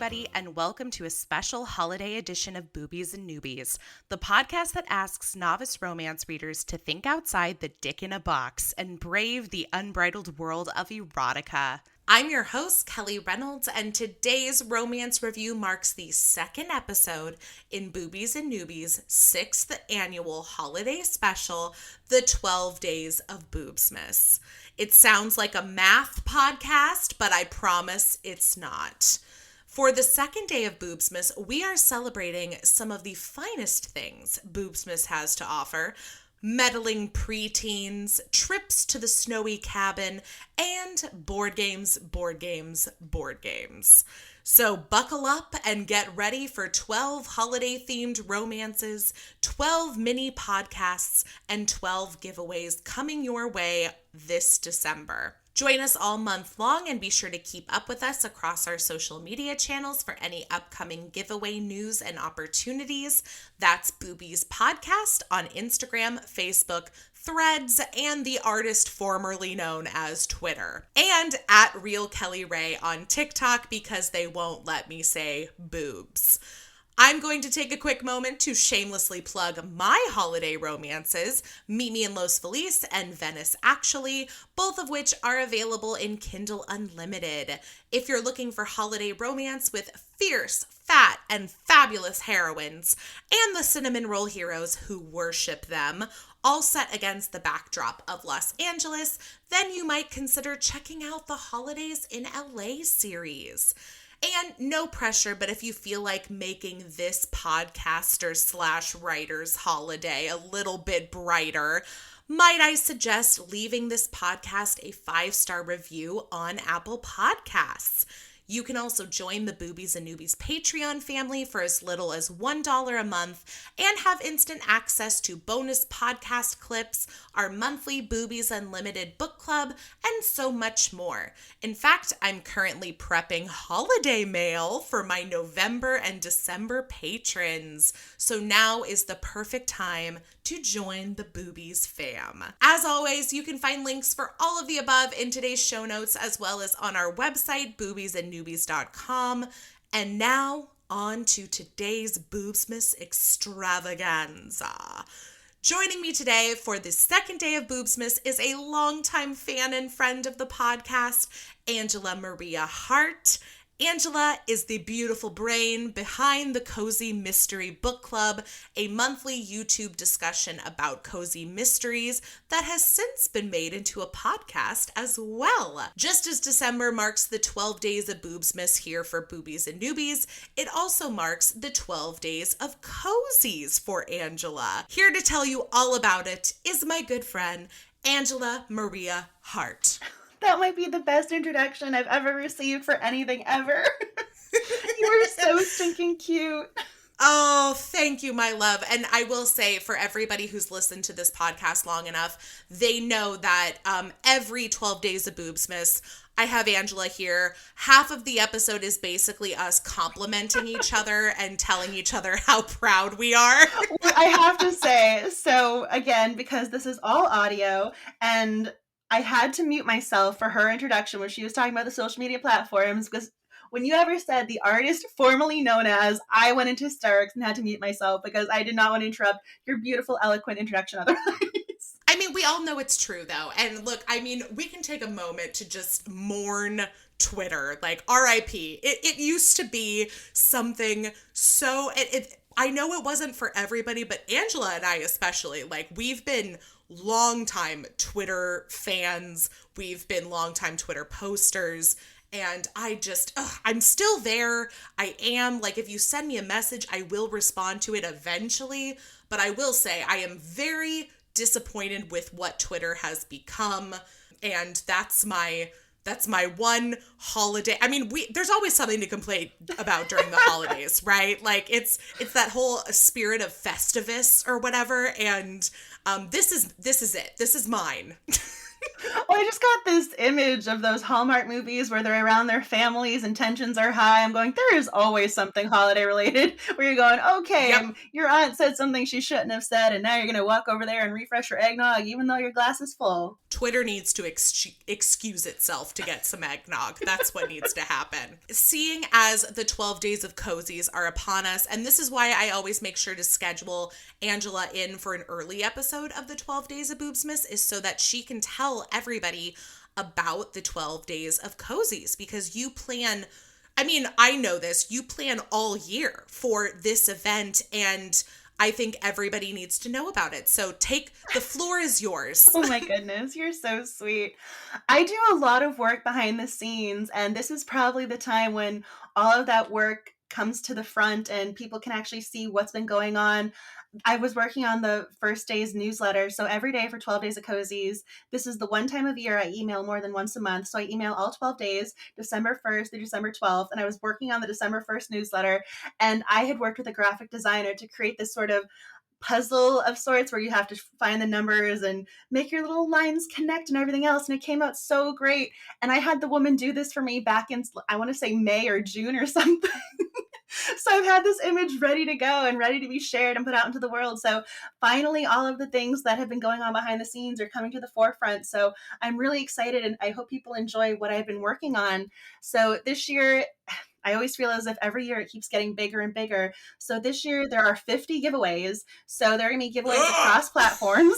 everybody, and welcome to a special holiday edition of Boobies and Newbies, the podcast that asks novice romance readers to think outside the dick in a box and brave the unbridled world of erotica. I'm your host, Kelly Reynolds, and today's romance review marks the second episode in Boobies and Newbies' 6th annual holiday special, The 12 Days of Boobsmas. It sounds like a math podcast, but I promise it's not. For the second day of Boobsmas, we are celebrating some of the finest things Boobsmas has to offer: meddling preteens, trips to the snowy cabin, and board games. So buckle up and get ready for 12 holiday-themed romances, 12 mini podcasts, and 12 giveaways coming your way this December. Join us all month long and be sure to keep up with us across our social media channels for any upcoming giveaway news and opportunities. That's Boobies Podcast on Instagram, Facebook, Threads, and the artist formerly known as Twitter. And at Real Kelly Ray on TikTok because they won't let me say boobs. I'm going to take a quick moment to shamelessly plug my holiday romances, Meet Me in Los Feliz and Venice Actually, both of which are available in Kindle Unlimited. If you're looking for holiday romance with fierce, fat, and fabulous heroines, and the cinnamon roll heroes who worship them, all set against the backdrop of Los Angeles, then you might consider checking out the Holidays in LA series. And no pressure, but if you feel like making this podcaster/writer's holiday a little bit brighter, might I suggest leaving this podcast a 5-star review on Apple Podcasts. You can also join the Boobies and Newbies Patreon family for as little as $1 a month and have instant access to bonus podcast clips, our monthly Boobies Unlimited book club, and so much more. In fact, I'm currently prepping holiday mail for my November and December patrons, so now is the perfect time to join the Boobies fam. As always, you can find links for all of the above in today's show notes as well as on our website, boobiesandnewbies.com. And now, on to today's Boobsmas extravaganza. Joining me today for the second day of Boobsmas is a longtime fan and friend of the podcast, Angela Maria Hart. Angela is the beautiful brain behind the Cozy Mystery Book Club, a monthly YouTube discussion about cozy mysteries that has since been made into a podcast as well. Just as December marks the 12 days of Boobsmas here for Boobies and Newbies, it also marks the 12 days of cozies for Angela. Here to tell you all about it is my good friend, Angela Maria Hart. That might be the best introduction I've ever received for anything ever. You were so stinking cute. Oh, thank you, my love. And I will say, for everybody who's listened to this podcast long enough, they know that every 12 days of Boobsmas, I have Angela here. Half of the episode is basically us complimenting each other and telling each other how proud we are. I have to say, so again, because this is all audio, and I had to mute myself for her introduction when she was talking about the social media platforms, because when you ever said the artist formerly known as, I went into hysterics and had to mute myself because I did not want to interrupt your beautiful, eloquent introduction otherwise. I mean, we all know it's true, though. And look, I mean, we can take a moment to just mourn Twitter. Like, R.I.P. It used to be something so... I know it wasn't for everybody, but Angela and I especially, like, we've been longtime Twitter fans. We've been longtime Twitter posters. And I'm still there. I am. Like, if you send me a message, I will respond to it eventually. But I will say I am very disappointed with what Twitter has become. And that's my one holiday. I mean, there's always something to complain about during the holidays, right? Like, it's that whole spirit of festivus or whatever. And this is it. This is mine. Well, I just got this image of those Hallmark movies where they're around their families and tensions are high. I'm going, there is always something holiday related where you're going, okay, Yep. Your aunt said something she shouldn't have said, and now you're going to walk over there and refresh your eggnog even though your glass is full. Twitter needs to excuse itself to get some eggnog. That's what needs to happen. Seeing as the 12 days of cozies are upon us, and this is why I always make sure to schedule Angela in for an early episode of the 12 days of Boobsmas, is so that she can tell everybody about the 12 days of cozies, because you plan, I mean, I know this, you plan all year for this event, and I think everybody needs to know about it. So the floor is yours. Oh my goodness, you're so sweet. I do a lot of work behind the scenes, and this is probably the time when all of that work comes to the front and people can actually see what's been going on. I was working on the first day's newsletter. So every day for 12 days of cozies, this is the one time of year I email more than once a month. So I email all 12 days, December 1st to December 12th. And I was working on the December 1st newsletter. And I had worked with a graphic designer to create this sort of puzzle of sorts where you have to find the numbers and make your little lines connect and everything else. And it came out so great. And I had the woman do this for me back in, I want to say May or June or something. So I've had this image ready to go and ready to be shared and put out into the world. So finally, all of the things that have been going on behind the scenes are coming to the forefront. So I'm really excited, and I hope people enjoy what I've been working on. So this year, I always feel as if every year it keeps getting bigger and bigger. So this year there are 50 giveaways. So there are going to be giveaways across platforms.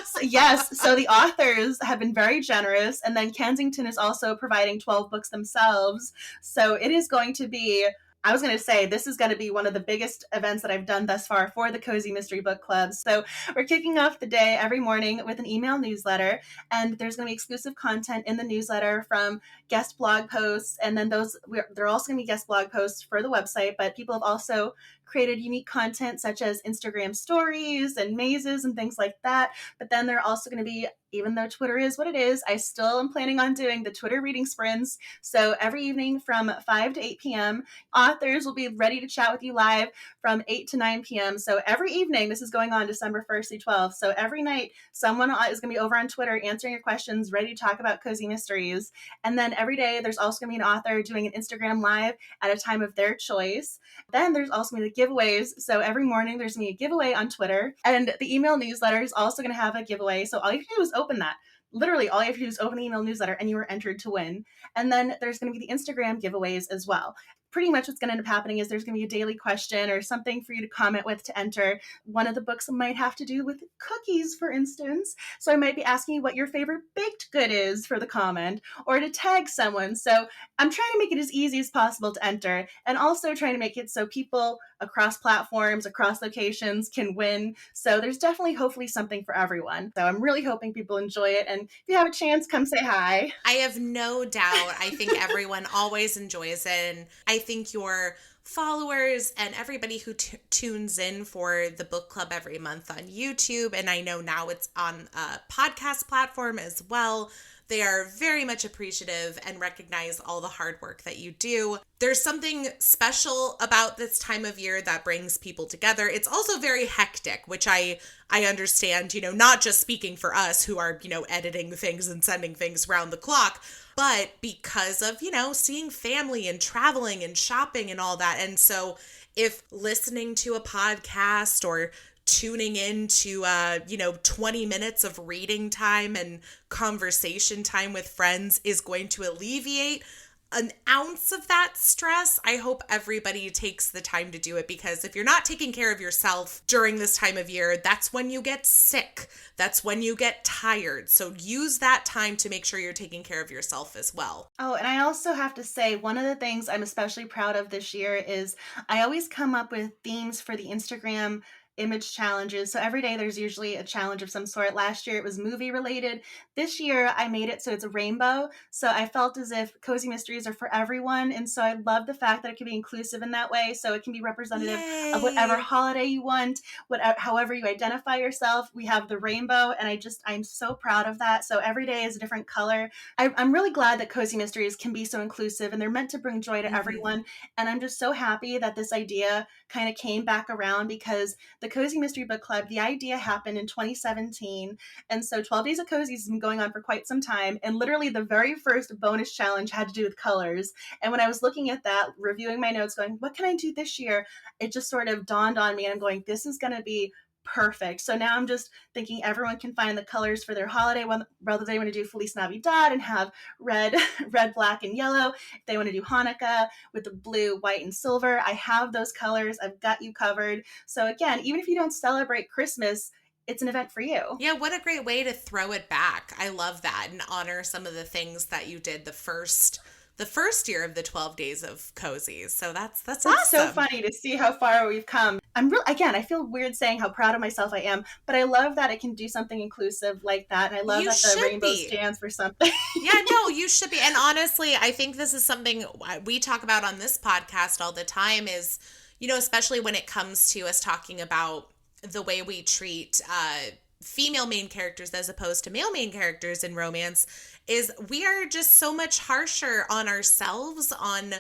So, yes. So the authors have been very generous. And then Kensington is also providing 12 books themselves. So it is going to be, I was going to say, this is going to be one of the biggest events that I've done thus far for the Cozy Mystery Book Club. So we're kicking off the day every morning with an email newsletter, and there's going to be exclusive content in the newsletter from guest blog posts, and then there are also going to be guest blog posts for the website, but people have also created unique content such as Instagram stories and mazes and things like that. But then there are also going to be, even though Twitter is what it is, I still am planning on doing the Twitter reading sprints. So every evening from 5 to 8 p.m., authors will be ready to chat with you live from 8 to 9 p.m. So every evening, this is going on December 1st through 12th. So every night, someone is going to be over on Twitter answering your questions, ready to talk about cozy mysteries. And then every day, there's also going to be an author doing an Instagram live at a time of their choice. Then there's also going to be the giveaways. So every morning, there's going to be a giveaway on Twitter. And the email newsletter is also going to have a giveaway. So all you have to do is open that. Literally, all you have to do is open the email newsletter and you are entered to win. And then there's going to be the Instagram giveaways as well. Pretty much what's going to end up happening is there's going to be a daily question or something for you to comment with to enter. One of the books might have to do with cookies, for instance. So I might be asking you what your favorite baked good is for the comment, or to tag someone. So I'm trying to make it as easy as possible to enter, and also trying to make it so people across platforms, across locations can win. So there's definitely, hopefully, something for everyone. So I'm really hoping people enjoy it. And if you have a chance, come say hi. I have no doubt. I think everyone always enjoys it. And I think your followers and everybody who tunes in for the book club every month on YouTube, and I know now it's on a podcast platform as well, they are very much appreciative and recognize all the hard work that you do. There's something special about this time of year that brings people together. It's also very hectic, which I understand, not just speaking for us who are, editing things and sending things around the clock, but because of, seeing family and traveling and shopping and all that. And so if listening to a podcast or tuning into 20 minutes of reading time and conversation time with friends is going to alleviate an ounce of that stress, I hope everybody takes the time to do it, because if you're not taking care of yourself during this time of year, that's when you get sick. That's when you get tired. So use that time to make sure you're taking care of yourself as well. Oh, and I also have to say, one of the things I'm especially proud of this year is I always come up with themes for the Instagram image challenges. So every day there's usually a challenge of some sort. Last year it was movie related. This year I made it so it's a rainbow. So I felt as if cozy mysteries are for everyone. And so I love the fact that it can be inclusive in that way. So it can be representative of whatever holiday you want, however you identify yourself. We have the rainbow, and I'm so proud of that. So every day is a different color. I'm really glad that cozy mysteries can be so inclusive, and they're meant to bring joy to everyone. And I'm just so happy that this idea kind of came back around, because the Cozy Mystery Book Club, the idea happened in 2017. And so 12 Days of Cozy has been going on for quite some time. And literally the very first bonus challenge had to do with colors. And when I was looking at that, reviewing my notes, going, what can I do this year? It just sort of dawned on me, and I'm going, this is going to be perfect. So now I'm just thinking everyone can find the colors for their holiday, whether they want to do Feliz Navidad and have red, red, black, and yellow. If they want to do Hanukkah with the blue, white, and silver, I have those colors. I've got you covered. So again, even if you don't celebrate Christmas, it's an event for you. Yeah, what a great way to throw it back. I love that, and honor some of the things that you did the first year of the 12 days of cozies. So that's awesome. It's so funny to see how far we've come. I feel weird saying how proud of myself I am, but I love that it can do something inclusive like that. And I love that the rainbow stands for something. Yeah, no, you should be. And honestly, I think this is something we talk about on this podcast all the time is, especially when it comes to us talking about the way we treat female main characters as opposed to male main characters in romance, is we are just so much harsher on ourselves, on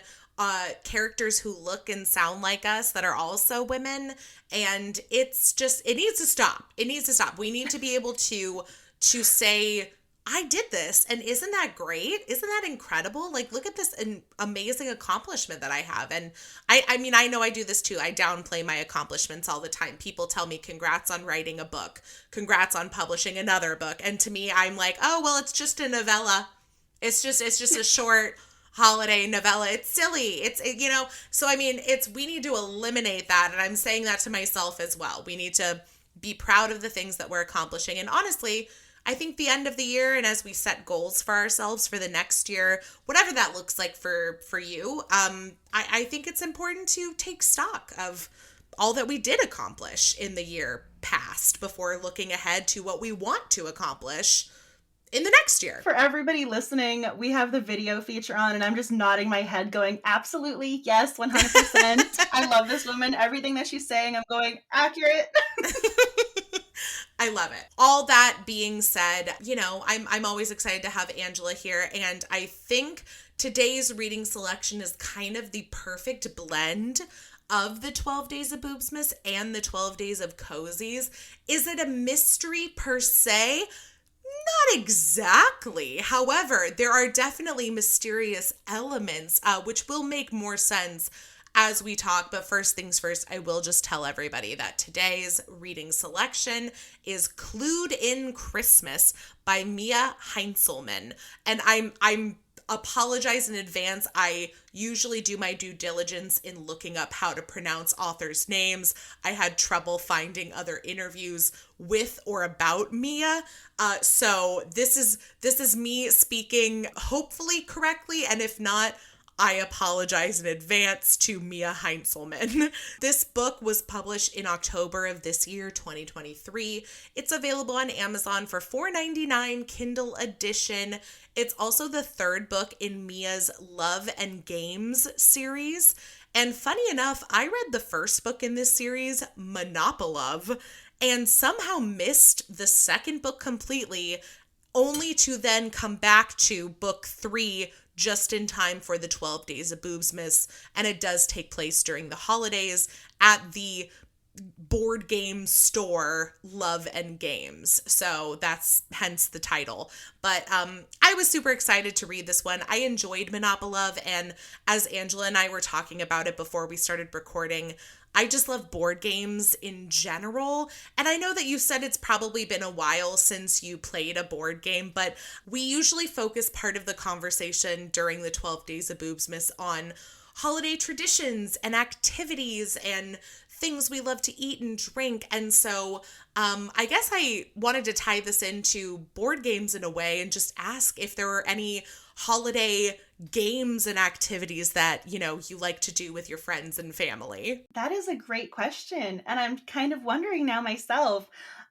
characters who look and sound like us that are also women. And it needs to stop. It needs to stop. We need to be able to say, I did this, and isn't that great? Isn't that incredible? Like, look at this amazing accomplishment that I have. And I know I do this too. I downplay my accomplishments all the time. People tell me, congrats on writing a book, congrats on publishing another book. And to me, I'm like, oh, well, it's just a novella. It's just a short holiday novella. It's silly. So we need to eliminate that. And I'm saying that to myself as well. We need to be proud of the things that we're accomplishing. And honestly, I think the end of the year, and as we set goals for ourselves for the next year, whatever that looks like for you, I think it's important to take stock of all that we did accomplish in the year past before looking ahead to what we want to accomplish in the next year. For everybody listening, we have the video feature on, and I'm just nodding my head going, absolutely, yes, 100%. I love this woman. Everything that she's saying, I'm going, accurate. I love it. All that being said, I'm always excited to have Angela here, and I think today's reading selection is kind of the perfect blend of the 12 Days of Boobsmas and the 12 Days of Cozies. Is it a mystery per se? Not exactly. However, there are definitely mysterious elements, which will make more sense as we talk. But first things first, I will just tell everybody that today's reading selection is Clued in Christmas by Micah Hamilton. And I'm apologize in advance. I usually do my due diligence in looking up how to pronounce authors' names. I had trouble finding other interviews with or about Mia. So this is me speaking hopefully correctly, and if not, I apologize in advance to Micah Hamilton. This book was published in October of this year, 2023. It's available on Amazon for $4.99 Kindle edition. It's also the third book in Mia's Love and Games series. And funny enough, I read the first book in this series, Monopolove, and somehow missed the second book completely, only to then come back to book 3 just in time for the 12 Days of Boobsmas, and it does take place during the holidays at the board game store Love and Games. So that's hence the title. But I was super excited to read this one. I enjoyed Monopolove, and as Angela and I were talking about it before we started recording, I just love board games in general. And I know that you said it's probably been a while since you played a board game, but we usually focus part of the conversation during the 12 Days of Boobsmas on holiday traditions and activities and things we love to eat and drink. And so I guess I wanted to tie this into board games in a way and just ask if there were any holiday games and activities that, you like to do with your friends and family. That is a great question. And I'm kind of wondering now myself.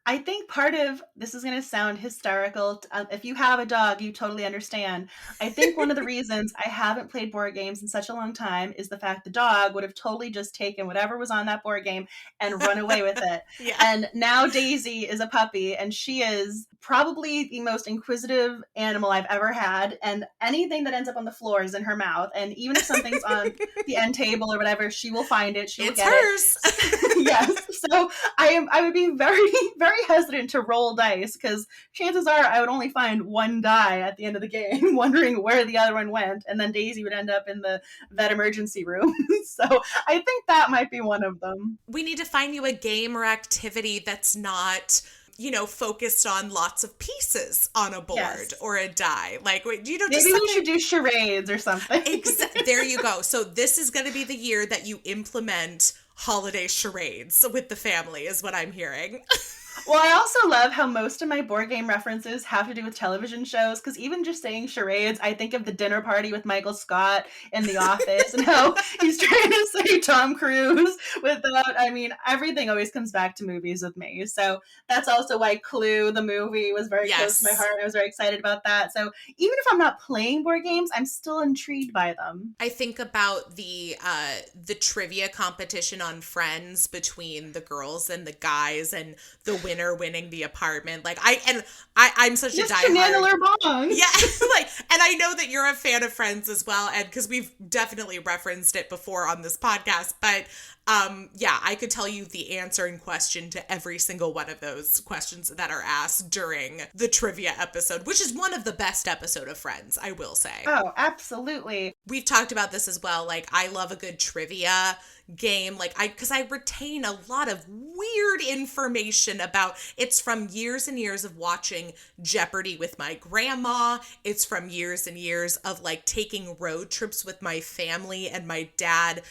I think part of this is going to sound hysterical. If you have a dog, you totally understand. I think one of the reasons I haven't played board games in such a long time is the fact the dog would have totally just taken whatever was on that board game and run away with it. Yeah. And now Daisy is a puppy, and she is probably the most inquisitive animal I've ever had, and anything that ends up on the floor is in her mouth. And even if something's on the end table or whatever, she will find it. She will get hers. it. Yes. So I would be very, very hesitant to roll dice, because chances are I would only find one die at the end of the game, wondering where the other one went, and then Daisy would end up in the vet emergency room. So I think that might be one of them. We need to find you a game or activity that's not, you know, focused on lots of pieces on a board. Yes. Or a die. Like, you know, maybe we should do charades or something. There you go. So this is going to be the year that you implement holiday charades with the family, is what I'm hearing. Well, I also love how most of my board game references have to do with television shows, because even just saying charades, I think of The Dinner Party with Michael Scott in The Office, and how he's trying to say Tom Cruise without, I mean, everything always comes back to movies with me. So that's also why Clue, the movie, was very close to my heart. I was very excited about that. So even if I'm not playing board games, I'm still intrigued by them. I think about the trivia competition on Friends between the girls and the guys, and the winner winning the apartment. Like, I'm such a diehard. Yeah, like, and I know that you're a fan of Friends as well, and because we've definitely referenced it before on this podcast, but yeah, I could tell you the answer in question to every single one of those questions that are asked during the trivia episode, which is one of the best episodes of Friends, I will say. Oh, absolutely. We've talked about this as well. Like, I love a good trivia game, like, because I retain a lot of weird information about, it's from years and years of watching Jeopardy with my grandma. It's from years and years of, like, taking road trips with my family and my dad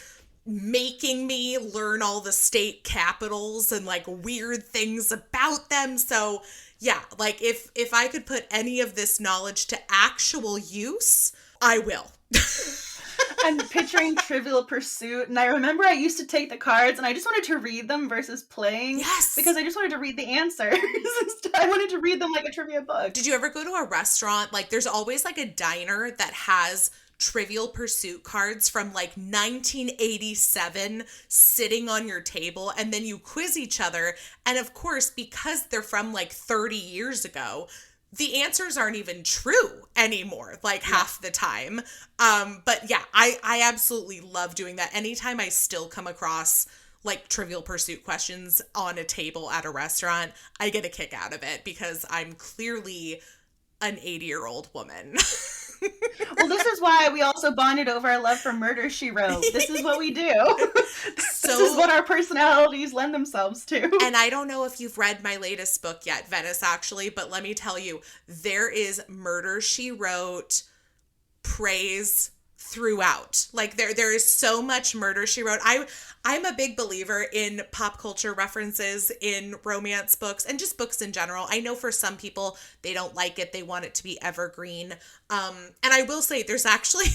making me learn all the state capitals and, like, weird things about them. So yeah, like, if I could put any of this knowledge to actual use, I will. And picturing Trivial Pursuit, and I remember I used to take the cards and I just wanted to read them versus playing. Yes. Because I just wanted to read the answers. I wanted to read them like a trivia book. Did you ever go to a restaurant? Like, there's always, like, a diner that has Trivial Pursuit cards from, like, 1987 sitting on your table, and then you quiz each other. And of course, because they're from, like, 30 years ago, the answers aren't even true anymore, like, half the time. But yeah, I absolutely love doing that. Anytime I still come across, like, Trivial Pursuit questions on a table at a restaurant, I get a kick out of it, because I'm clearly an 80-year-old woman. Well, this is why we also bonded over our love for Murder, She Wrote. This is what we do. This is what our personalities lend themselves to. And I don't know if you've read my latest book yet, Venice, actually, but let me tell you, there is Murder, She Wrote praise throughout. Like, there is so much Murder, She Wrote. I'm a big believer in pop culture references in romance books and just books in general. I know for some people, they don't like it. They want it to be evergreen. And I will say, there's actually...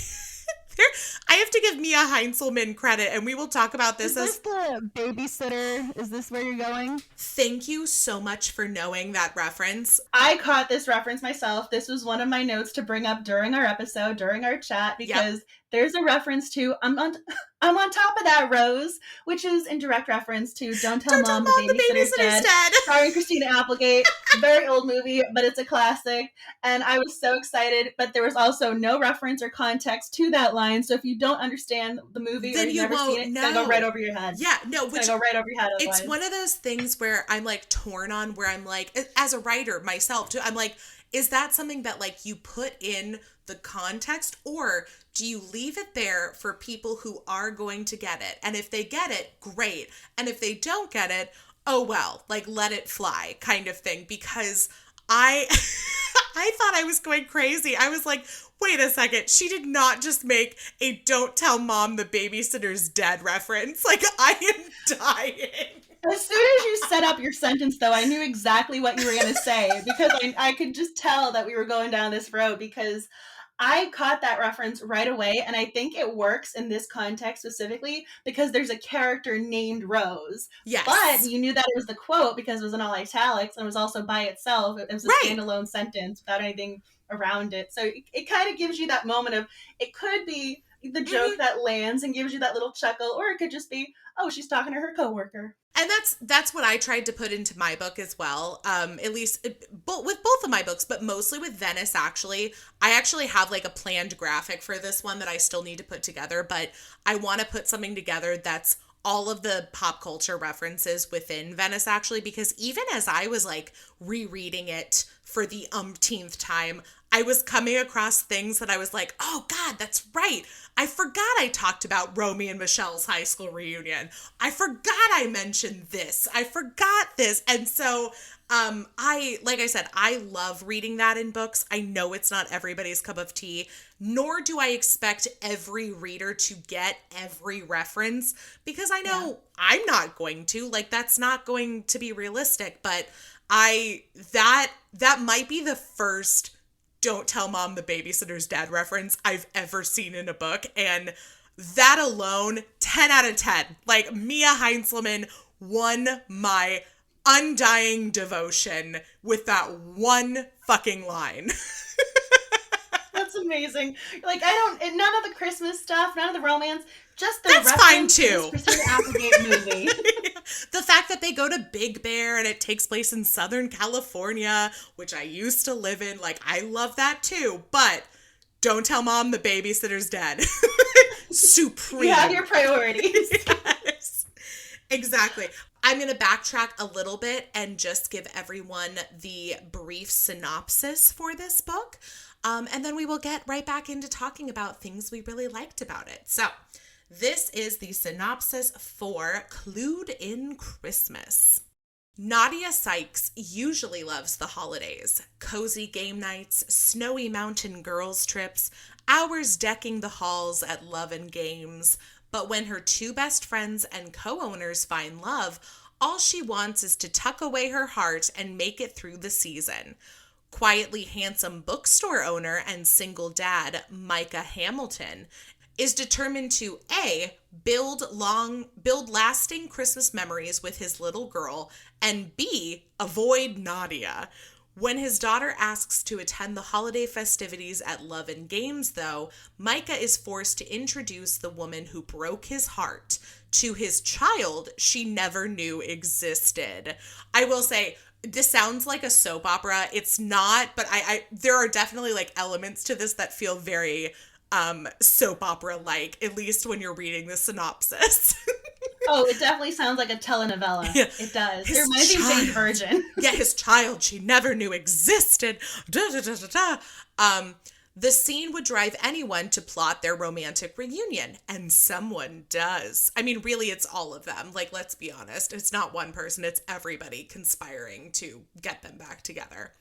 I have to give Mia Heinzelman credit, and we will talk about this. Is this the babysitter? Is this where you're going? Thank you so much for knowing that reference. I caught this reference myself. This was one of my notes to bring up during our episode, during our chat, because there's a reference to I'm on top of that, Rose, which is in direct reference to Don't Tell Mom the Babysitter's Dead. Starring Christina Applegate. Very old movie, but it's a classic. And I was so excited, but there was also no reference or context to that line. So if you don't understand the movie then or you've never seen it, it's going to go right over your head. Yeah, no, it's going to go right over your head. It's one of those things where I'm, like, torn on, where I'm like, as a writer myself too, I'm like, is that something that, like, you put in the context, or do you leave it there for people who are going to get it? And if they get it, great. And if they don't get it, oh well, like, let it fly kind of thing. Because I thought I was going crazy. I was like, wait a second, she did not just make a Don't Tell Mom the Babysitter's Dead reference. Like, I am dying. As soon as you set up your sentence, though, I knew exactly what you were going to say, because I could just tell that we were going down this road, because I caught that reference right away, and I think it works in this context specifically because there's a character named Rose. Yes. But you knew that it was the quote because it was in all italics, and it was also by itself. It was a standalone sentence without anything around it. So it kind of gives you that moment of, it could be the joke that lands and gives you that little chuckle, or it could just be, oh, she's talking to her coworker. And that's what I tried to put into my book as well. At least with both of my books, but mostly with Venice, actually. I actually have like a planned graphic for this one that I still need to put together, but I want to put something together that's all of the pop culture references within Venice, actually, because even as I was like rereading it for the umpteenth time, I was coming across things that I was like, oh God, that's right. I forgot I talked about Romy and Michelle's high school reunion. I forgot I mentioned this. I forgot this. And so like I said, I love reading that in books. I know it's not everybody's cup of tea, nor do I expect every reader to get every reference, because I know I'm not going to. Like, that's not going to be realistic. But that might be the first "Don't Tell Mom the Babysitter's Dead" reference I've ever seen in a book. And that alone, 10 out of 10. Like, Mia Heinzelman won my undying devotion with that one fucking line. That's amazing. Like, none of the Christmas stuff, none of the romance, just the That's fine too. To this Christina Applegate movie. The fact that they go to Big Bear and it takes place in Southern California, which I used to live in, like, I love that too. But don't tell Mom the babysitter's dead. Supreme. You have your priorities. Yes, exactly. I'm going to backtrack a little bit and just give everyone the brief synopsis for this book. And then we will get right back into talking about things we really liked about it. So this is the synopsis for Clued in Christmas. Nadia Sikes usually loves the holidays. Cozy game nights, snowy mountain girls trips, hours decking the halls at Love and Games. But when her two best friends and co-owners find love, all she wants is to tuck away her heart and make it through the season. Quietly handsome bookstore owner and single dad Micah Hamilton is determined to A, build lasting Christmas memories with his little girl, and B, avoid Nadia. When his daughter asks to attend the holiday festivities at Love and Games, though, Micah is forced to introduce the woman who broke his heart to his child she never knew existed. I will say, this sounds like a soap opera. It's not, but there are definitely like elements to this that feel very soap opera-like, at least when you're reading the synopsis. Oh, it definitely sounds like a telenovela. Yeah. It does. It reminds me of Jane Virgin. Yeah, his child she never knew existed. The scene would drive anyone to plot their romantic reunion, and someone does. I mean, really, it's all of them. Like, let's be honest. It's not one person. It's everybody conspiring to get them back together.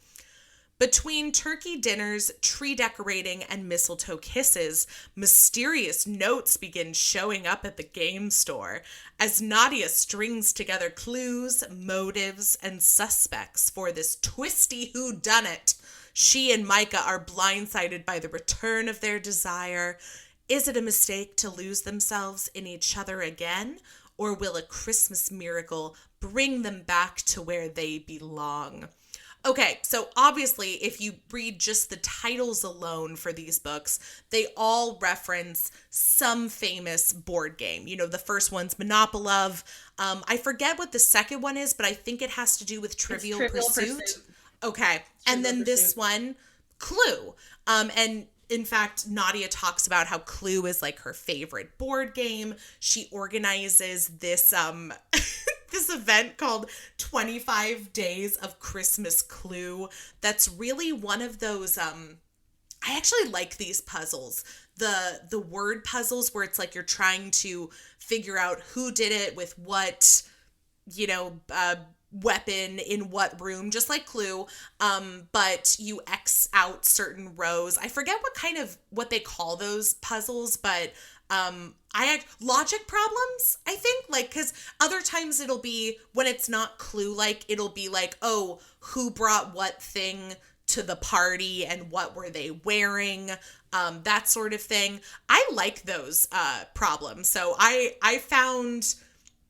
Between turkey dinners, tree decorating, and mistletoe kisses, mysterious notes begin showing up at the game store as Nadia strings together clues, motives, and suspects for this twisty whodunit. She and Micah are blindsided by the return of their desire. Is it a mistake to lose themselves in each other again? Or will a Christmas miracle bring them back to where they belong? Okay, so obviously, if you read just the titles alone for these books, they all reference some famous board game. You know, the first one's Monopolov. I forget what the second one is, but I think it has to do with Trivial Pursuit. Okay, and then this one, Clue. And in fact, Nadia talks about how Clue is like her favorite board game. She organizes this this event called 25 Days of Christmas Clue. That's really one of those I actually like these puzzles. The word puzzles where it's like you're trying to figure out who did it with what, weapon in what room, just like Clue, but you X out certain rows. I forget what they call those puzzles, but logic problems, I think, like, because other times it'll be, when it's not Clue, like, it'll be like, oh, who brought what thing to the party and what were they wearing, that sort of thing. I like those problems, so I found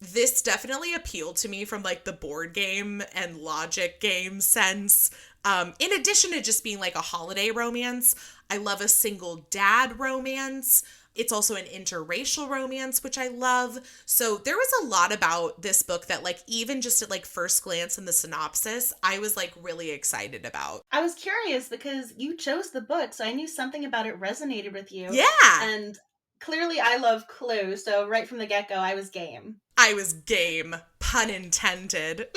this definitely appealed to me from like the board game and logic game sense. In addition to just being like a holiday romance, I love a single dad romance. It's also an interracial romance, which I love. So there was a lot about this book that like even just at like first glance in the synopsis, I was like really excited about. I was curious because you chose the book, so I knew something about it resonated with you. Yeah. And clearly I love Clue, so right from the get-go I was game. I was game, pun intended.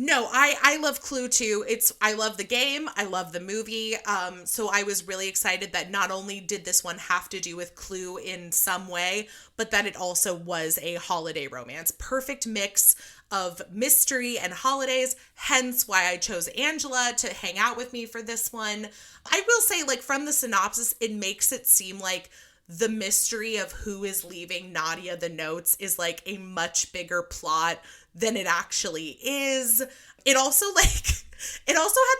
No, I love Clue too. I love the game, I love the movie. So I was really excited that not only did this one have to do with Clue in some way, but that it also was a holiday romance. Perfect mix of mystery and holidays, hence why I chose Angela to hang out with me for this one. I will say, like, from the synopsis, it makes it seem like the mystery of who is leaving Nadia the notes is like a much bigger plot than it actually is. It also had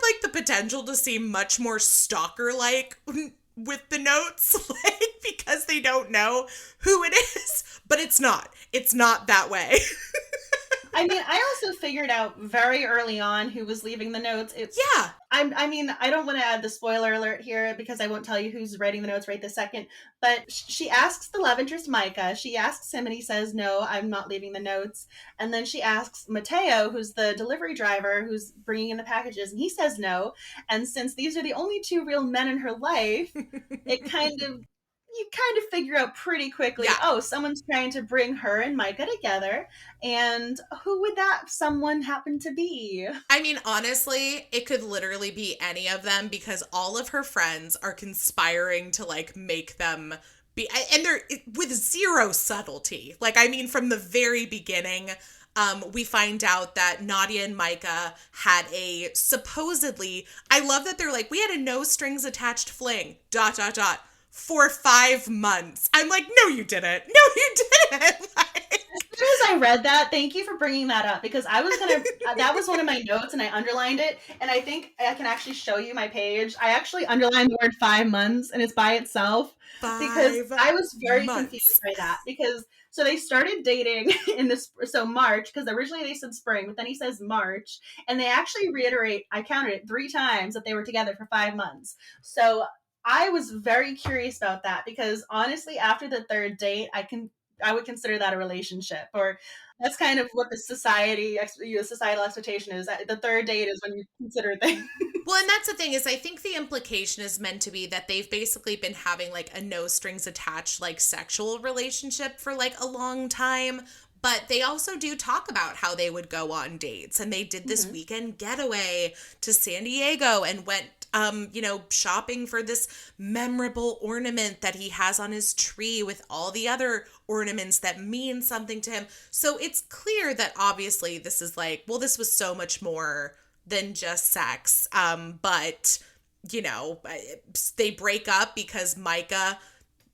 like the potential to seem much more stalker like with the notes, like, because they don't know who it is, but it's not that way. I mean, I also figured out very early on who was leaving the notes. Yeah. I mean, I don't want to add the spoiler alert here because I won't tell you who's writing the notes right this second. But she asks the love interest, Micah. She asks him and he says, no, I'm not leaving the notes. And then she asks Mateo, who's the delivery driver who's bringing in the packages, and he says no. And since these are the only two real men in her life, you kind of figure out pretty quickly, Yeah. oh, someone's trying to bring her and Micah together. And who would that someone happen to be? I mean, honestly, it could literally be any of them because all of her friends are conspiring to like make them be, and they're with zero subtlety. Like, I mean, from the very beginning, we find out that Nadia and Micah had a supposedly, I love that they're like, we had a no strings attached fling, ... for 5 months. I'm like, no, you didn't. No, you didn't. Like, as soon as I read that, thank you for bringing that up because I was going to, that was one of my notes and I underlined it. And I think I can actually show you my page. I actually underlined the word 5 months and it's by itself because I was very confused by that because so they started dating in this, so March, because originally they said spring, but then he says March. And they actually reiterate, I counted it 3 times that they were together for 5 months. So I was very curious about that because honestly, after the 3rd date, I would consider that a relationship, or that's kind of what the societal expectation is. The 3rd date is when you consider things. well, and that's the thing is I think the implication is meant to be that they've basically been having like a no strings attached like sexual relationship for like a long time. But they also do talk about how they would go on dates. And they did this weekend getaway to San Diego and went, shopping for this memorable ornament that he has on his tree with all the other ornaments that mean something to him. So it's clear that obviously this is like, well, this was so much more than just sex. But, they break up because Micah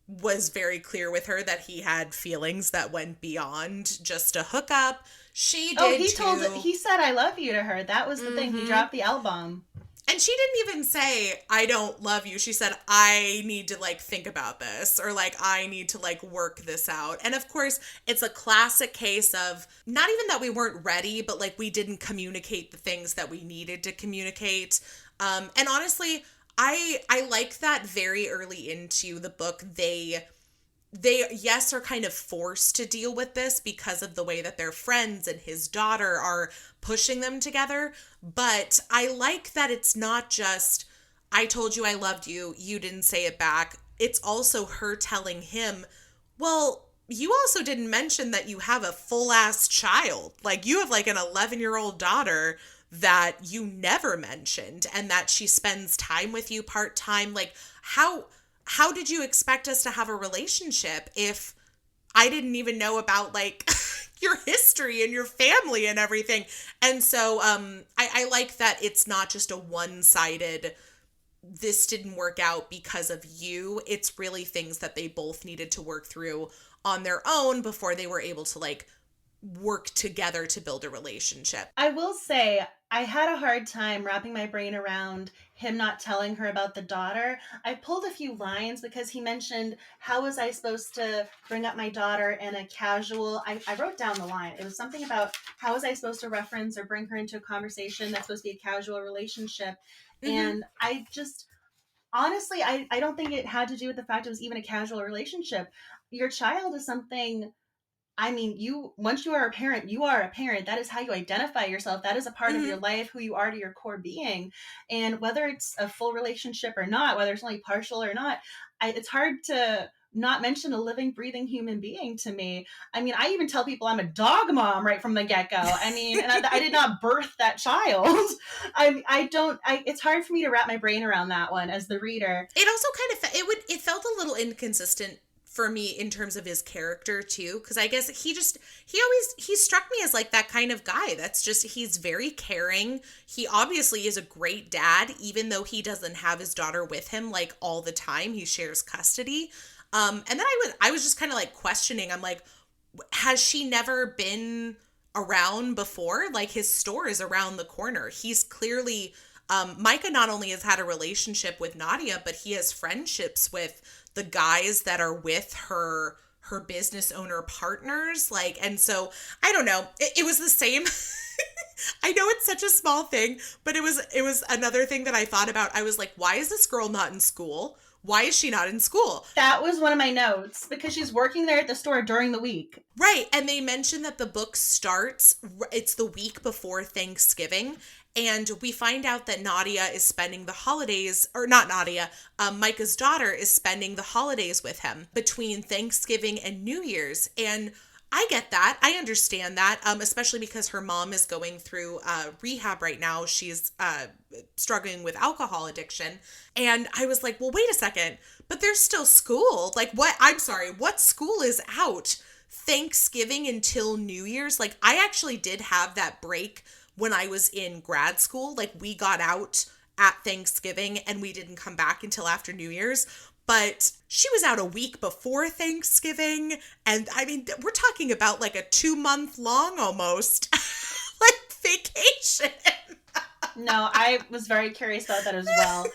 was very clear with her that he had feelings that went beyond just a hookup. She did he said I love you to her. That was the thing. He dropped the L-bomb. And she didn't even say, I don't love you. She said, I need to like think about this, or like, I need to like work this out. And of course, it's a classic case of not even that we weren't ready, but like we didn't communicate the things that we needed to communicate. And honestly, I like that very early into the book, they yes are kind of forced to deal with this because of the way that their friends and his daughter are pushing them together. But I like that it's not just, I told you I loved you, you didn't say it back. It's also her telling him, well, you also didn't mention that you have a full ass child. Like you have like an 11-year-old daughter that you never mentioned, and that she spends time with you part-time. Like how did you expect us to have a relationship if I didn't even know about like your history and your family and everything? And so I like that it's not just a one-sided, this didn't work out because of you. It's really things that they both needed to work through on their own before they were able to like work together to build a relationship. I will say I had a hard time wrapping my brain around him not telling her about the daughter. I pulled a few lines because he mentioned, how was I supposed to bring up my daughter in a casual, I wrote down the line. It was something about how was I supposed to reference or bring her into a conversation that's supposed to be a casual relationship. And honestly, I don't think it had to do with the fact it was even a casual relationship. Your child is something, I mean, once you are a parent, you are a parent. That is how you identify yourself. That is a part of Mm-hmm. your life, who you are to your core being. And whether it's a full relationship or not, whether it's only partial or not, it's hard to not mention a living, breathing human being to me. I mean, I even tell people I'm a dog mom right from the get-go. I mean, and I did not birth that child. I don't, it's hard for me to wrap my brain around that one as the reader. It also kind of it felt a little inconsistent for me in terms of his character too, because I guess he struck me as like that kind of guy that's just, he's very caring. He obviously is a great dad, even though he doesn't have his daughter with him like all the time. He shares custody. And then I was just kind of like questioning. I'm like, has she never been around before? Like, his store is around the corner. He's clearly, Micah not only has had a relationship with Nadia, but he has friendships with the guys that are with her business owner partners. Like, and so I don't know. It was the same. I know it's such a small thing, but it was another thing that I thought about. I was like, why is this girl not in school? Why is she not in school? That was one of my notes, because she's working there at the store during the week. Right. And they mentioned that the book starts, it's the week before Thanksgiving. And we find out that Nadia is spending the holidays, or not Nadia, Micah's daughter is spending the holidays with him between Thanksgiving and New Year's. And I get that. I understand that, especially because her mom is going through rehab right now. She's struggling with alcohol addiction. And I was like, well, wait a second, but there's still school. Like, what? I'm sorry, what school is out? Thanksgiving until New Year's? Like, I actually did have that break when I was in grad school. Like, we got out at Thanksgiving and we didn't come back until after New Year's. But she was out a week before Thanksgiving. And I mean, we're talking about like a 2-month long almost like vacation. No, I was very curious about that as well.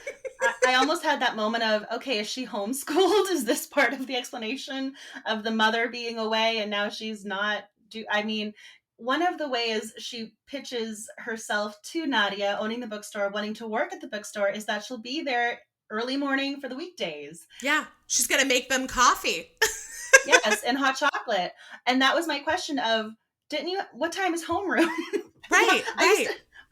I almost had that moment of, okay, is she homeschooled? Is this part of the explanation of the mother being away and now she's not? I mean, one of the ways she pitches herself to Nadia, owning the bookstore, wanting to work at the bookstore, is that she'll be there early morning for the weekdays. Yeah, she's going to make them coffee. Yes, and hot chocolate. And that was my question of, what time is homeroom? Right, right.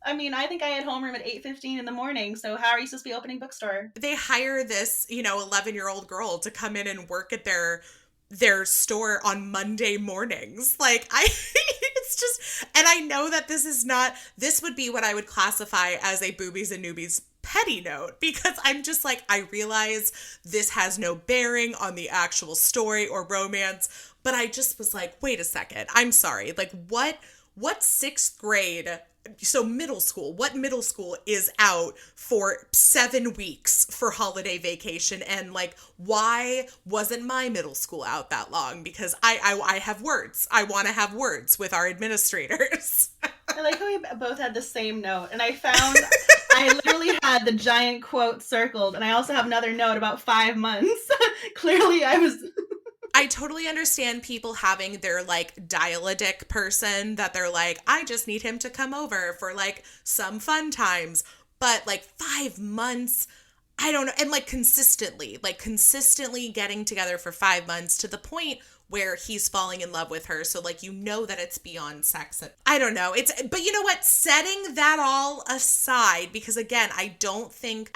I mean, I think I had homeroom at 8:15 in the morning. So how are you supposed to be opening bookstore? They hire this, 11-year-old girl to come in and work at their store on Monday mornings. Like, it's just, and I know that this would be what I would classify as a Boobies and Newbies petty note, because I'm just like, I realize this has no bearing on the actual story or romance, but I just was like, wait a second, I'm sorry, like, what 6th grade, so what middle school is out for 7 weeks for holiday vacation? And like, why wasn't my middle school out that long? Because I have words. I want to have words with our administrators. I like how we both had the same note. And I literally had the giant quote circled. And I also have another note about 5 months. Clearly I totally understand people having their like dial-a-dick person that they're like, I just need him to come over for like some fun times. But like 5 months, I don't know. And like consistently getting together for 5 months to the point where he's falling in love with her. So like, that it's beyond sex. I don't know. But you know what? Setting that all aside, because again, I don't think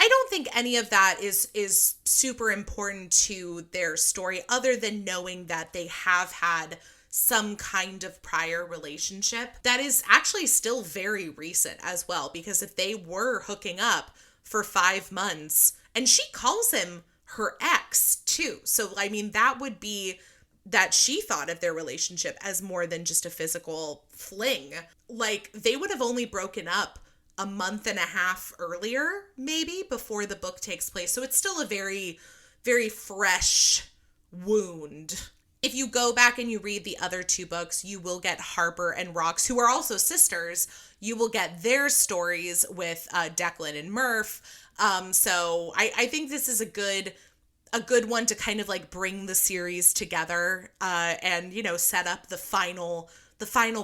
any of that is super important to their story, other than knowing that they have had some kind of prior relationship that is actually still very recent as well. Because if they were hooking up for 5 months, and she calls him her ex too. So I mean, that would be that she thought of their relationship as more than just a physical fling. Like, they would have only broken up a month and a half earlier, maybe, before the book takes place. So it's still a very, very fresh wound. If you go back and you read the other 2 books, you will get Harper and Rox, who are also sisters. You will get their stories with Declan and Murph. So I think this is a good one to kind of like bring the series together and set up the final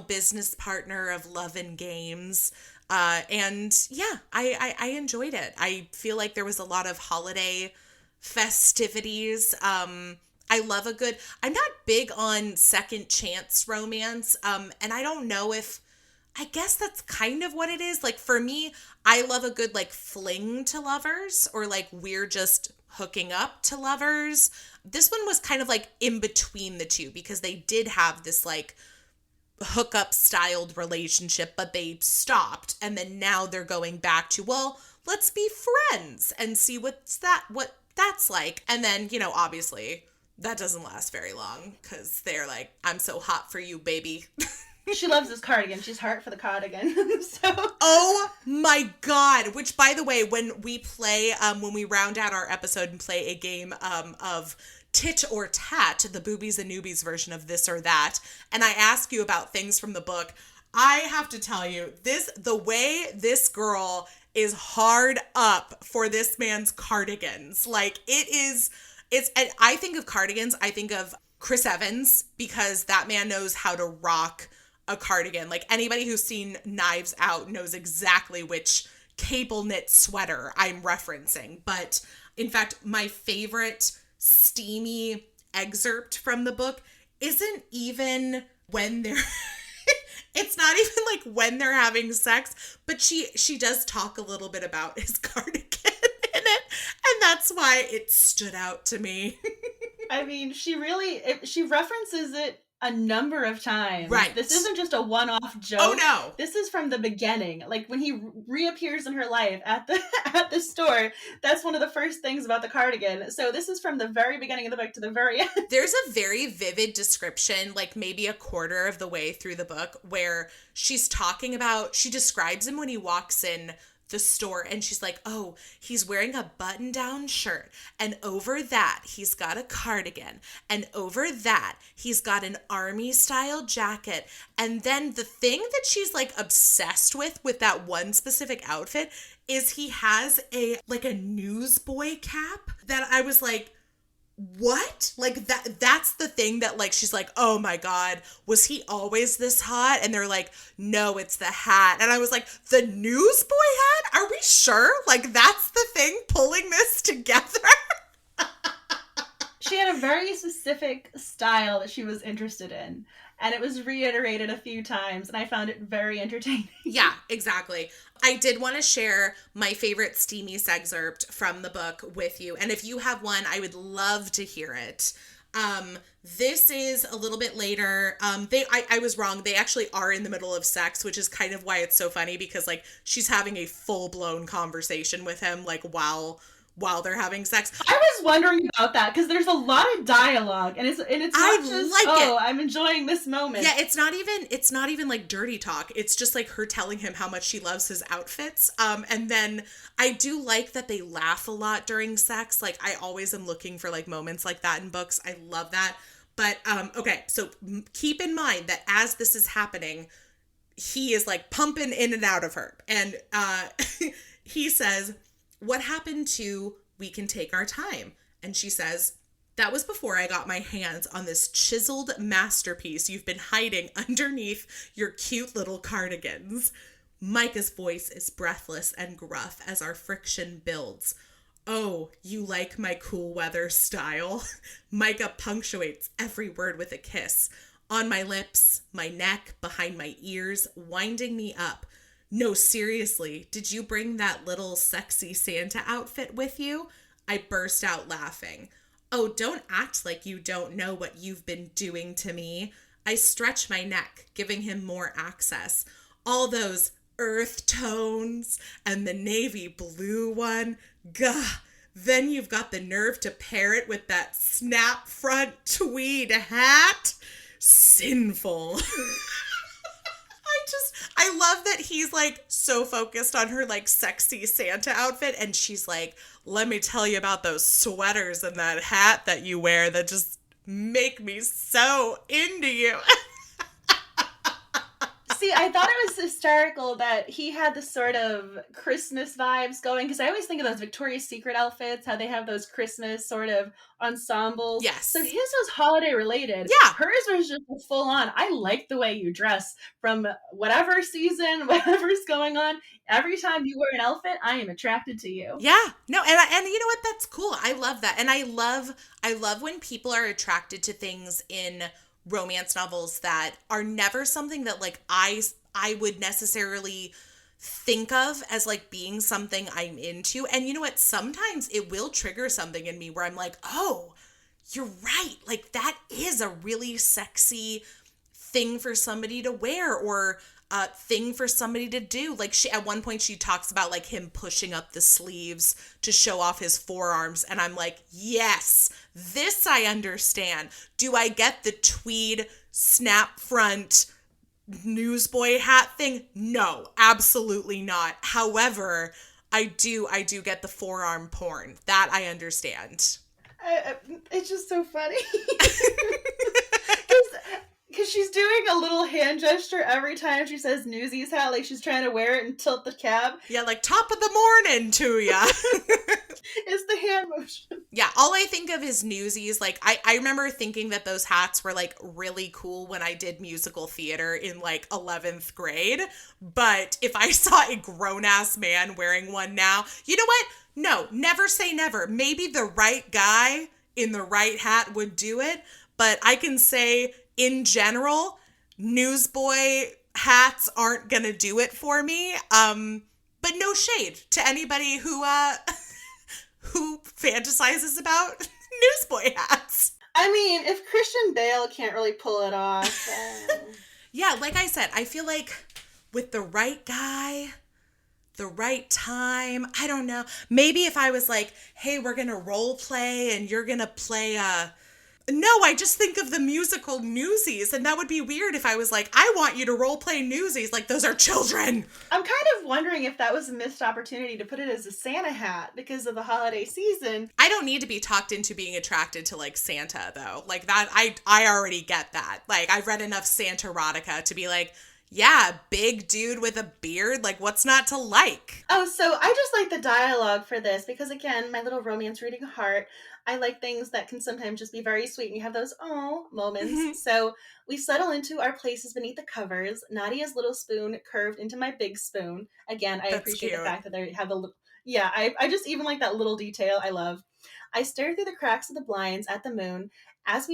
business partner of love and games. And yeah, I enjoyed it. I feel like there was a lot of holiday festivities. I love I'm not big on second chance romance. And I don't know if, I guess that's kind of what it is. Like for me, I love a good like fling to lovers, or like we're just hooking up to lovers. This one was kind of like in between the two, because they did have this like hookup styled relationship, but they stopped, and then now they're going back to, well, let's be friends and see what that's like. And then, you know, obviously that doesn't last very long, because they're like, I'm so hot for you, baby. She loves this cardigan. She's hard for the cardigan. So oh my God. Which, by the way, when we play, when we round out our episode and play a game of tit or tat, the boobies and newbies version of this or that, and I ask you about things from the book, I have to tell you, the way this girl is hard up for this man's cardigans. Like and I think of cardigans, I think of Chris Evans, because that man knows how to rock a cardigan. Like anybody who's seen Knives Out knows exactly which cable knit sweater I'm referencing. But in fact, my favorite steamy excerpt from the book isn't even when they're it's not even like when they're having sex, but she does talk a little bit about his cardigan in it, and that's why it stood out to me. I mean, she references it a number of times. Right. This isn't just a one-off joke. Oh no. This is from the beginning. Like when he reappears in her life at the store, that's one of the first things about the cardigan. So this is from the very beginning of the book to the very end. There's a very vivid description, like maybe a quarter of the way through the book, where she describes him when he walks in the store, and she's like, oh, he's wearing a button-down shirt, and over that he's got a cardigan, and over that he's got an army-style jacket, and then the thing that she's like obsessed with that one specific outfit is he has a newsboy cap that I was like, what? Like that's the thing that like she's like, oh my God, was he always this hot? And they're like, no, it's the hat. And I was like, the newsboy hat? Are we sure? Like that's the thing pulling this together? She had a very specific style that she was interested in, and it was reiterated a few times, and I found it very entertaining. Yeah, exactly. I did want to share my favorite steamy sexcerpt from the book with you, and if you have one, I would love to hear it. This is a little bit later. I was wrong. They actually are in the middle of sex, which is kind of why it's so funny, because like she's having a full-blown conversation with him like while they're having sex. I was wondering about that, because there's a lot of dialogue, and it's not just like I'm enjoying this moment. Yeah, it's not even like dirty talk. It's just like her telling him how much she loves his outfits. And then I do like that they laugh a lot during sex. Like I always am looking for like moments like that in books. I love that. But okay, so keep in mind that as this is happening, he is like pumping in and out of her, and he says, what happened to we can take our time? And she says, that was before I got my hands on this chiseled masterpiece you've been hiding underneath your cute little cardigans. Micah's voice is breathless and gruff as our friction builds. Oh, you like my cool weather style? Micah punctuates every word with a kiss. On my lips, my neck, behind my ears, winding me up. No, seriously, did you bring that little sexy Santa outfit with you? I burst out laughing. Oh, don't act like you don't know what you've been doing to me. I stretch my neck, giving him more access. All those earth tones and the navy blue one. Gah! Then you've got the nerve to pair it with that snap front tweed hat. Sinful. I love that he's like so focused on her like sexy Santa outfit, and she's like, let me tell you about those sweaters and that hat that you wear that just make me so into you. See, I thought it was hysterical that he had this sort of Christmas vibes going, because I always think of those Victoria's Secret outfits, how they have those Christmas sort of ensembles. Yes. So his was holiday related. Yeah. Hers was just full on. I like the way you dress from whatever season, whatever's going on. Every time you wear an outfit, I am attracted to you. Yeah. No, and you know what? That's cool. I love that. And I love when people are attracted to things in romance novels that are never something that like I would necessarily think of as like being something I'm into. And you know what? Sometimes it will trigger something in me where I'm like, "Oh, you're right. Like that is a really sexy thing for somebody to wear, or a thing for somebody to do." Like she, at one point she talks about like him pushing up the sleeves to show off his forearms. And I'm like, yes, this I understand. Do I get the tweed snap front newsboy hat thing? No, absolutely not. However, I do get the forearm porn. That I understand. It's just so funny. Because she's doing a little hand gesture every time she says Newsies hat, like she's trying to wear it and tilt the cab. Yeah, like top of the morning to ya. It's the hand motion. Yeah, all I think of is Newsies. Like, I remember thinking that those hats were, like, really cool when I did musical theater in, like, 11th grade. But if I saw a grown-ass man wearing one now, you know what? No, never say never. Maybe the right guy in the right hat would do it. But I can say, in general, newsboy hats aren't gonna do it for me. But no shade to anybody who fantasizes about newsboy hats. I mean, if Christian Bale can't really pull it off, Yeah, like I said, I feel like with the right guy, the right time, I don't know. Maybe if I was like, hey, we're gonna role play and you're gonna play no, I just think of the musical Newsies, and that would be weird if I was like, I want you to role play Newsies. Like, those are children. I'm kind of wondering if that was a missed opportunity to put it as a Santa hat because of the holiday season. I don't need to be talked into being attracted to, like, Santa, though. Like, that, I already get that. Like, I've read enough Santa erotica to be like, yeah, big dude with a beard. Like, what's not to like? Oh, so I just like the dialogue for this because, again, my little romance reading heart, I like things that can sometimes just be very sweet and you have those oh moments. So we settle into our places beneath the covers. Nadia's little spoon curved into my big spoon. Again, I appreciate the fact that they have a little, yeah, I just even like that little detail. I love. I stare through the cracks of the blinds at the moon as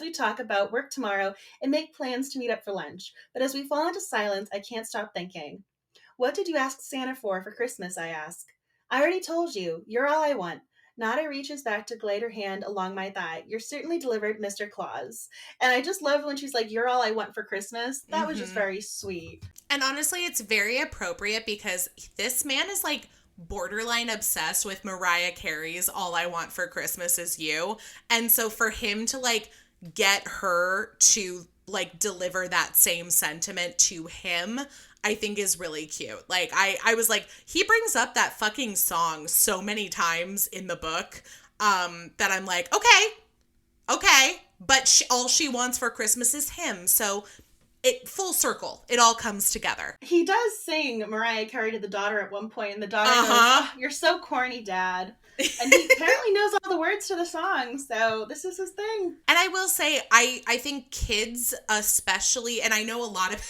we talk about work tomorrow and make plans to meet up for lunch. But as we fall into silence, I can't stop thinking. What did you ask Santa for Christmas, I ask. I already told you. You're all I want. Nadia reaches back to glide her hand along my thigh. You're certainly delivered, Mr. Claus. And I just love when she's like, you're all I want for Christmas. That was just very sweet. And honestly, it's very appropriate because this man is like borderline obsessed with Mariah Carey's All I Want for Christmas Is You. And so for him to like get her to like deliver that same sentiment to him, I think is really cute. Like, I was like, he brings up that fucking song so many times in the book that I'm like, okay. But all she wants for Christmas is him. So it full circle. It all comes together. He does sing Mariah Carey to the daughter at one point, and the daughter goes, oh, you're so corny, Dad. And he apparently knows all the words to the song, so this is his thing. And I will say, I think kids especially, and I know a lot of...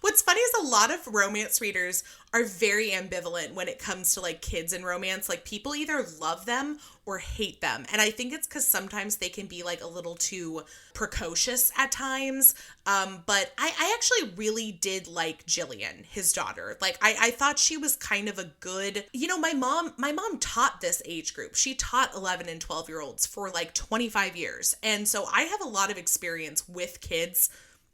What's funny is a lot of romance readers are very ambivalent when it comes to like kids and romance. Like people either love them or hate them. And I think it's because sometimes they can be like a little too precocious at times. But I actually really did like Jillian, his daughter. Like I thought she was kind of a good, you know, my mom taught this age group. She taught 11 and 12-year-olds for like 25 years. And so I have a lot of experience with kids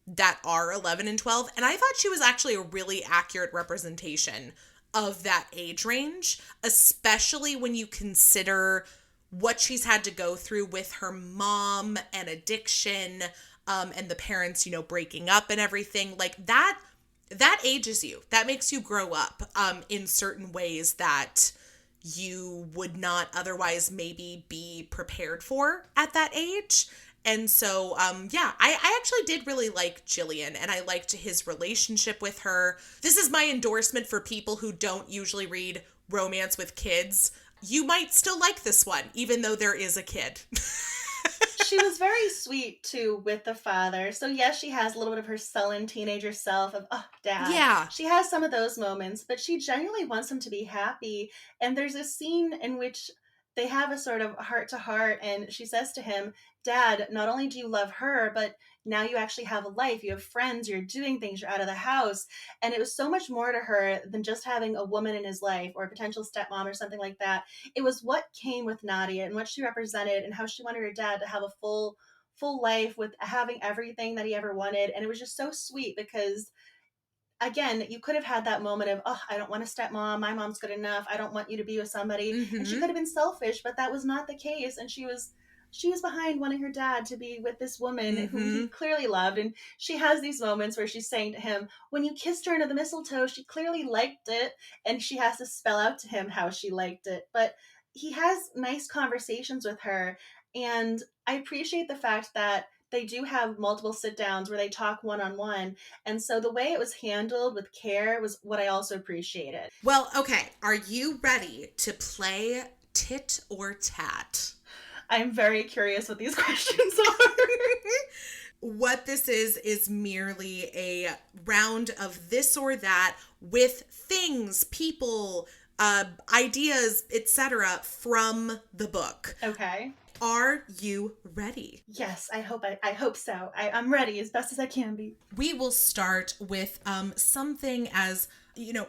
that are 11 and 12. And I thought she was actually a really accurate representation of that age range, especially when you consider what she's had to go through with her mom and addiction, and the parents, you know, breaking up and everything. Like that ages you. That makes you grow up in certain ways that you would not otherwise maybe be prepared for at that age. And so, I actually did really like Jillian, and I liked his relationship with her. This is my endorsement for people who don't usually read romance with kids. You might still like this one, even though there is a kid. She was very sweet, too, with the father. So, yes, she has a little bit of her sullen teenager self of, oh, dad. Yeah. She has some of those moments, but she genuinely wants him to be happy. And there's a scene in which they have a sort of heart to heart, and she says to him, Dad, not only do you love her, but now you actually have a life. You have friends, you're doing things, you're out of the house. And it was so much more to her than just having a woman in his life or a potential stepmom or something like that. It was what came with Nadia and what she represented and how she wanted her dad to have a full life with having everything that he ever wanted. And it was just so sweet because again, you could have had that moment of, oh, I don't want a stepmom. My mom's good enough. I don't want you to be with somebody. Mm-hmm. And she could have been selfish, but that was not the case. And she was behind wanting her dad to be with this woman who he clearly loved. And she has these moments where she's saying to him, when you kissed her under the mistletoe, she clearly liked it. And she has to spell out to him how she liked it. But he has nice conversations with her. And I appreciate the fact that they do have multiple sit downs where they talk one-on-one. And so the way it was handled with care was what I also appreciated. Well, okay. Are you ready to play tit or tat? I'm very curious what these questions are. What this is merely a round of this or that with things, people, ideas, etc. from the book. Okay. Are you ready? Yes, I hope so. I'm ready as best as I can be. We will start with something as,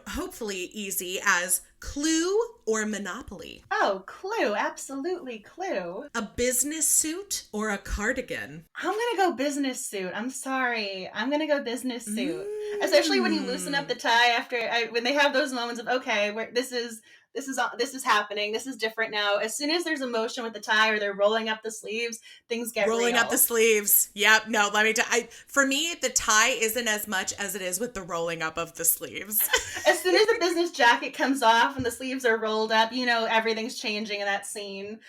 hopefully easy as Clue or Monopoly. Oh, Clue. Absolutely Clue. A business suit or a cardigan? I'm going to go business suit. I'm sorry. I'm going to go business suit. Especially when you loosen up the tie when they have those moments of, okay, this is happening. This is different now. As soon as there's emotion with the tie or they're rolling up the sleeves, things get rolling real. up the sleeves. Yep. No, let me tell for me, the tie isn't as much as it is with the rolling up of the sleeves. As soon as the business jacket comes off and the sleeves are rolled up, everything's changing in that scene.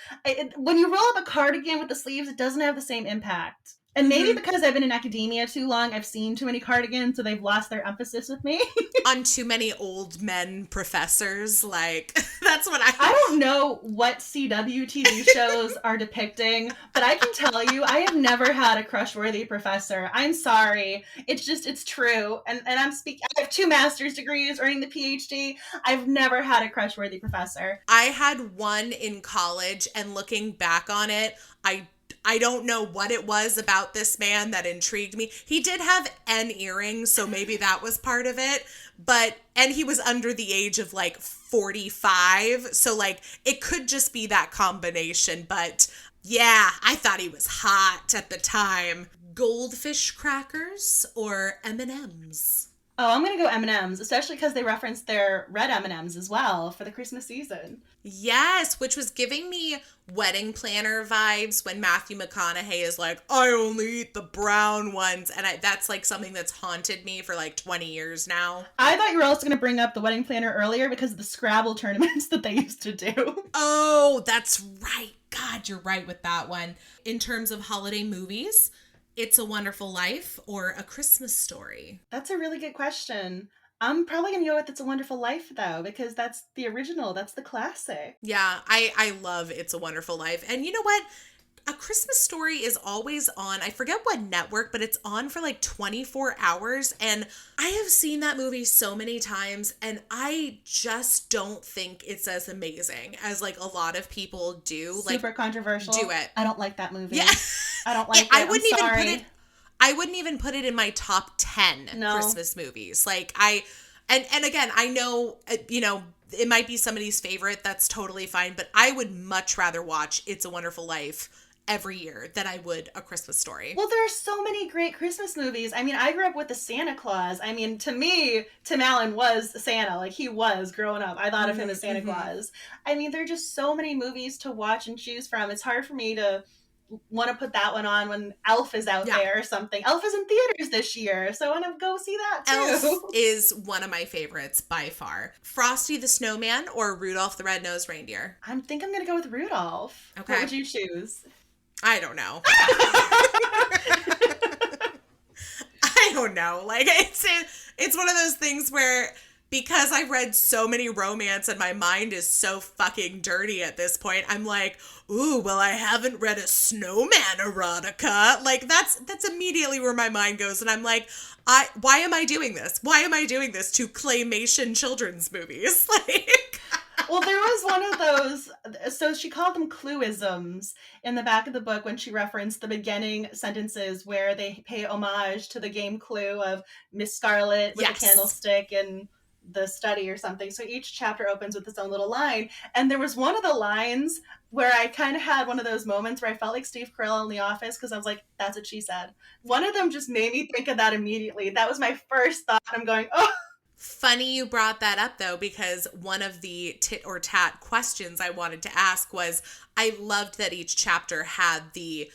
When you roll up a cardigan with the sleeves, it doesn't have the same impact. And maybe because I've been in academia too long, I've seen too many cardigans, so they've lost their emphasis with me. On too many old men professors, that's what I don't know what CW TV shows are depicting, but I can tell you, I have never had a crush-worthy professor. I'm sorry. It's true. And I'm speaking, I have 2 master's degrees, earning the PhD. I've never had a crush-worthy professor. I had one in college, and looking back on it, I don't know what it was about this man that intrigued me. He did have an earring, so maybe that was part of it. And he was under the age of 45. So it could just be that combination. But yeah, I thought he was hot at the time. Goldfish crackers or M&Ms? Oh, I'm going to go M&Ms, especially because they referenced their red M&Ms as well for the Christmas season. Yes, which was giving me wedding planner vibes when Matthew McConaughey is like, I only eat the brown ones. And that's something that's haunted me for 20 years now. I thought you were also going to bring up the wedding planner earlier because of the Scrabble tournaments that they used to do. Oh, that's right. God, you're right with that one. In terms of holiday movies, It's a Wonderful Life or A Christmas Story? That's a really good question. I'm probably going to go with It's a Wonderful Life, though, because that's the original. That's the classic. Yeah, I love It's a Wonderful Life. And you know what? A Christmas Story is always on, I forget what network, but it's on for 24 hours. And I have seen that movie so many times, and I just don't think it's as amazing as a lot of people do. Super controversial. Do it. I don't like that movie. Yeah. I don't like it. I wouldn't even put it in my top 10 Christmas movies. And again, I know, it might be somebody's favorite. That's totally fine. But I would much rather watch It's a Wonderful Life every year than I would A Christmas Story. Well, there are so many great Christmas movies. I mean, I grew up with the Santa Claus. I mean, to me, Tim Allen was Santa. He was growing up. I thought of him as Santa Claus. I mean, there are just so many movies to watch and choose from. It's hard for me to want to put that one on when Elf is out there or something. Elf is in theaters this year, so I want to go see that too. Elf is one of my favorites by far. Frosty the Snowman or Rudolph the Red-Nosed Reindeer? I think I'm going to go with Rudolph. Okay. What would you choose? I don't know. I don't know. Like, it's one of those things where, because I've read so many romance and my mind is so fucking dirty at this point, I'm like, ooh, well, I haven't read a snowman erotica. Like, that's immediately where my mind goes. And I'm like, why am I doing this? Why am I doing this to claymation children's movies? Like, well, there was one of those, so she called them cluisms in the back of the book when she referenced the beginning sentences where they pay homage to the game Clue of Miss Scarlet with the candlestick and the study or something. So each chapter opens with its own little line. And there was one of the lines where I kind of had one of those moments where I felt like Steve Carell in The Office, because I was like, that's what she said. One of them just made me think of that immediately. That was my first thought. I'm going, oh. Funny you brought that up, though, because one of the tit or tat questions I wanted to ask was, I loved that each chapter had the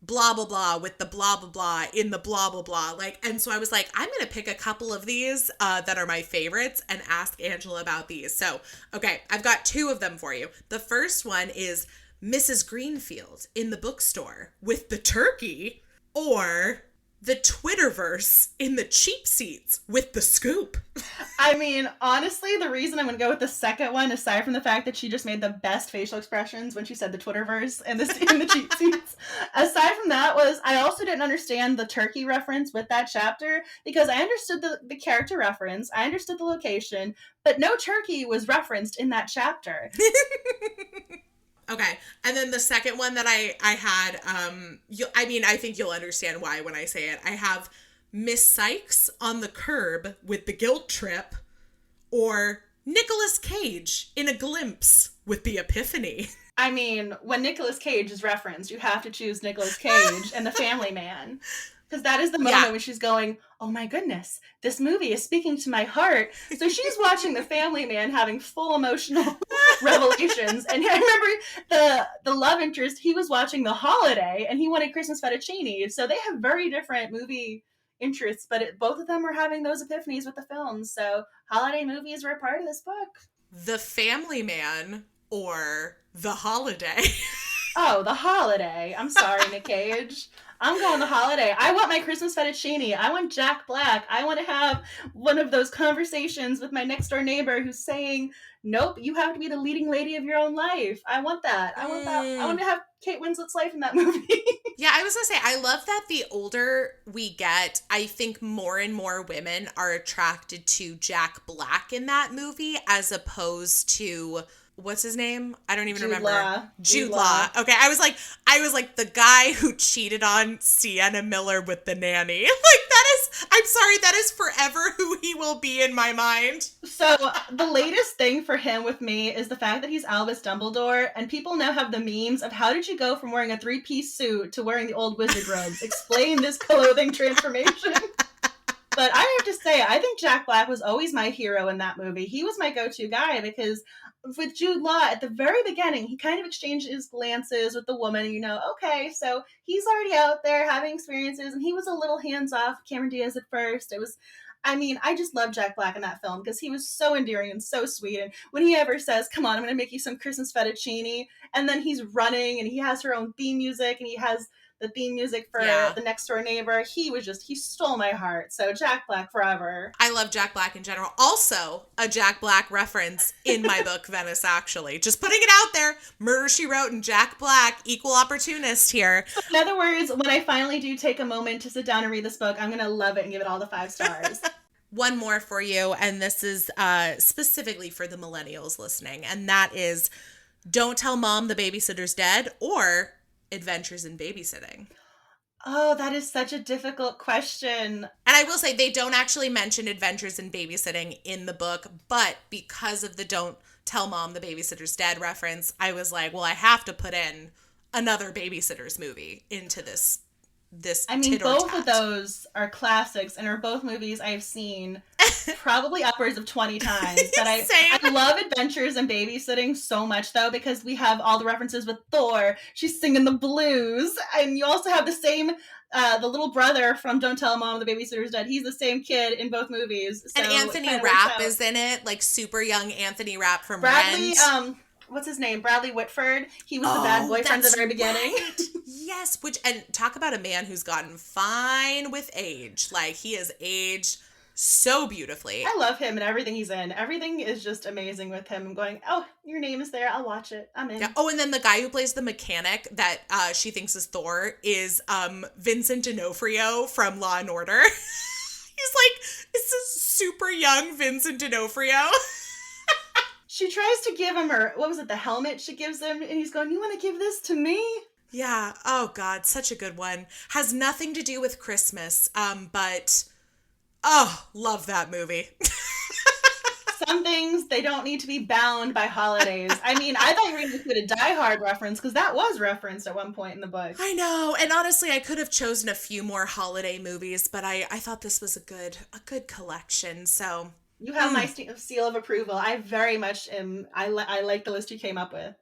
blah, blah, blah with the blah, blah, blah in the blah, blah, blah. Like, and so I was like, I'm going to pick a couple of these that are my favorites and ask Angela about these. So, okay, I've got two of them for you. The first one is Mrs. Greenfield in the bookstore with the turkey, or the Twitterverse in the cheap seats with the scoop. I mean, honestly, the reason I'm going to go with the second one, aside from the fact that she just made the best facial expressions when she said the Twitterverse in the cheap seats, aside from that was, I also didn't understand the turkey reference with that chapter, because I understood the character reference, I understood the location, but no turkey was referenced in that chapter. Okay, and then the second one that I had, I think you'll understand why when I say it. I have Miss Sikes on the curb with the guilt trip, or Nicolas Cage in a glimpse with the epiphany. I mean, when Nicolas Cage is referenced, you have to choose Nicolas Cage and The Family Man. Because that is the moment when she's going, oh my goodness, this movie is speaking to my heart. So she's watching The Family Man having full emotional revelations. And I remember the love interest, he was watching The Holiday and he wanted Christmas fettuccine. So they have very different movie interests, but both of them were having those epiphanies with the films. So holiday movies were a part of this book. The Family Man or The Holiday? Oh, The Holiday. I'm sorry, Nick Cage. I'm going The Holiday. I want my Christmas fettuccine. I want Jack Black. I want to have one of those conversations with my next door neighbor who's saying, nope, you have to be the leading lady of your own life. I want that. I want that. I want to have Kate Winslet's life in that movie. Yeah, I was going to say, I love that the older we get, I think more and more women are attracted to Jack Black in that movie as opposed to, what's his name? I don't even remember. Jude Law. Okay, I was like the guy who cheated on Sienna Miller with the nanny. Like, I'm sorry, that is forever who he will be in my mind. So the latest thing for him with me is the fact that he's Albus Dumbledore, and people now have the memes of, how did you go from wearing a 3-piece suit to wearing the old wizard robes? Explain this clothing transformation. But I have to say, I think Jack Black was always my hero in that movie. He was my go-to guy, because with Jude Law, at the very beginning, he kind of exchanged glances with the woman, okay, so he's already out there having experiences, and he was a little hands-off Cameron Diaz at first. I just love Jack Black in that film, because he was so endearing and so sweet, and when he ever says, come on, I'm going to make you some Christmas fettuccine, and then he's running, and he has her own theme music, and he has the theme music for the next door neighbor. He stole my heart. So Jack Black forever. I love Jack Black in general. Also, a Jack Black reference in my book, Venice, actually. Just putting it out there. Murder, She Wrote, and Jack Black, equal opportunist here. In other words, when I finally do take a moment to sit down and read this book, I'm going to love it and give it all the 5 stars. One more for you, and this is specifically for the millennials listening, and that is Don't Tell Mom the Babysitter's Dead, or Adventures in Babysitting. Oh, that is such a difficult question. And I will say, they don't actually mention Adventures in Babysitting in the book, but because of the Don't Tell Mom the Babysitter's Dead reference, I was like, well, I have to put in another Babysitter's movie into this both of those are classics and are both movies I've seen probably upwards of 20 times. But I love Adventures in Babysitting so much, though, because we have all the references with Thor. She's singing the blues. And you also have the same, the little brother from Don't Tell Mom the Babysitter's Dead. He's the same kid in both movies. So and Anthony Rapp is in it, like super young Anthony Rapp from Rent. what's his name? Bradley Whitford. He was the bad Oh, boyfriend at that's the very beginning. right. Yes, and talk about a man who's gotten fine with age. Like, he has aged so beautifully. I love him and everything he's in. Everything is just amazing with him. I'm going, oh, your name is there. I'll watch it. I'm in. Yeah. Oh, and then the guy who plays the mechanic that she thinks is Thor is Vincent D'Onofrio from Law and Order. He's like, it's a super young Vincent D'Onofrio. She tries to give him what was it, the helmet she gives him, and he's going, you want to give this to me? Yeah. Oh, God, such a good one. Has nothing to do with Christmas, but, oh, love that movie. Some things, they don't need to be bound by holidays. I mean, I thought you were going to include a Die Hard reference, because that was referenced at one point in the book. I know, and honestly, I could have chosen a few more holiday movies, but I thought this was a good collection, so... You have my seal of approval. I very much am. I like the list you came up with.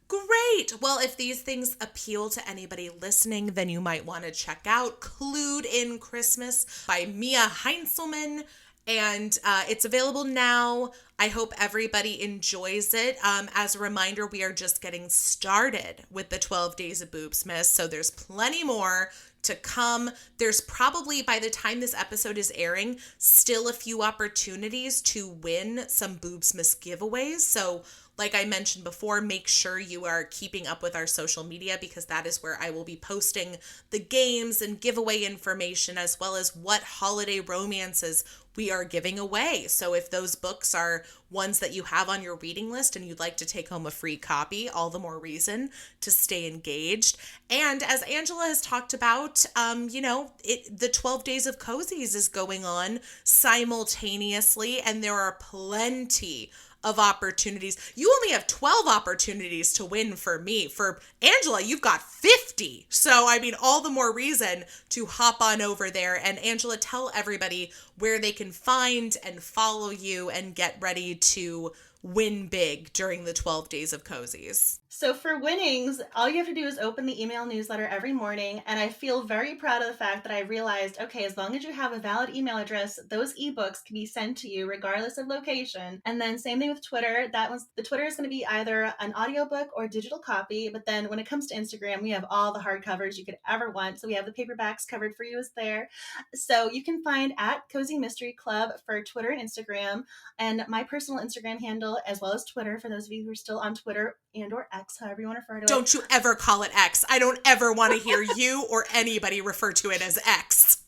Great. Well, if these things appeal to anybody listening, then you might want to check out Clued in Christmas by Mia Heinzelman. And it's available now. I hope everybody enjoys it. As a reminder, we are just getting started with the 12 Days of Boobsmas, so there's plenty more to come. There's probably, by the time this episode is airing, still a few opportunities to win some Boobsmas giveaways. So like I mentioned before, make sure you are keeping up with our social media, because that is where I will be posting the games and giveaway information, as well as what holiday romances we are giving away. So if those books are ones that you have on your reading list and you'd like to take home a free copy, all the more reason to stay engaged. And as Angela has talked about, the 12 Days of Cozies is going on simultaneously, and there are plenty of opportunities. You only have 12 opportunities to win for me. For Angela, you've got 50. So, I mean, all the more reason to hop on over there. And Angela, tell everybody where they can find and follow you and get ready to win big during the 12 Days of Cozies. So for winnings, all you have to do is open the email newsletter every morning. And I feel very proud of the fact that I realized, okay, as long as you have a valid email address, those ebooks can be sent to you regardless of location. And then same thing with Twitter. The Twitter is going to be either an audiobook or digital copy. But then when it comes to Instagram, we have all the hardcovers you could ever want. So we have the paperbacks covered for you as there. So you can find at Cozy Mystery Club for Twitter and Instagram, and my personal Instagram handle, as well as Twitter, for those of you who are still on Twitter and or X, however you want to refer to it. Don't you ever call it X. I don't ever want to hear you or anybody refer to it as X.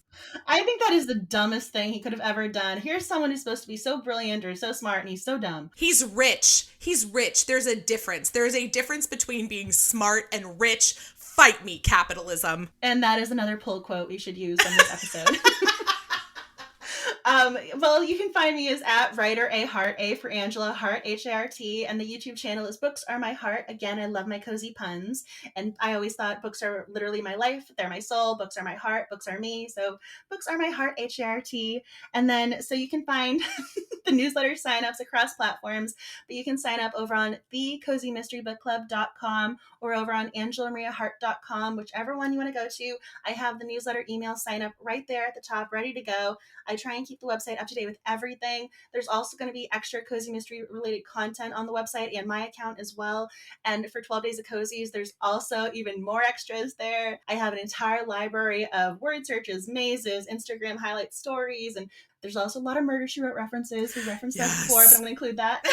I think that is the dumbest thing he could have ever done. Here's someone who's supposed to be so brilliant or so smart, and he's so dumb. He's rich. He's rich. There's a difference. There's a difference between being smart and rich. Fight me, capitalism. And that is another pull quote we should use on this episode. Well, you can find me as at writer A Heart, A for Angela, Heart, H-A-R-T, and the YouTube channel is Books Are My Heart. Again, I love my cozy puns, and I always thought books are literally my life. They're my soul. Books are my heart. Books are me. So Books Are My Heart, H-A-R-T. And then, so you can find the newsletter signups across platforms, but you can sign up over on thecozymysterybookclub.com or over on angelamariahart.com, whichever one you want to go to. I have the newsletter email sign up right there at the top, ready to go. I try and keep the website up to date with everything. There's also going to be extra Cozy Mystery related content on the website and my account as well. And for 12 Days of Cozies, there's also even more extras there. I have an entire library of word searches, mazes, Instagram highlight stories, and there's also a lot of Murder, She Wrote references. We referenced that before, but I'm going to include that.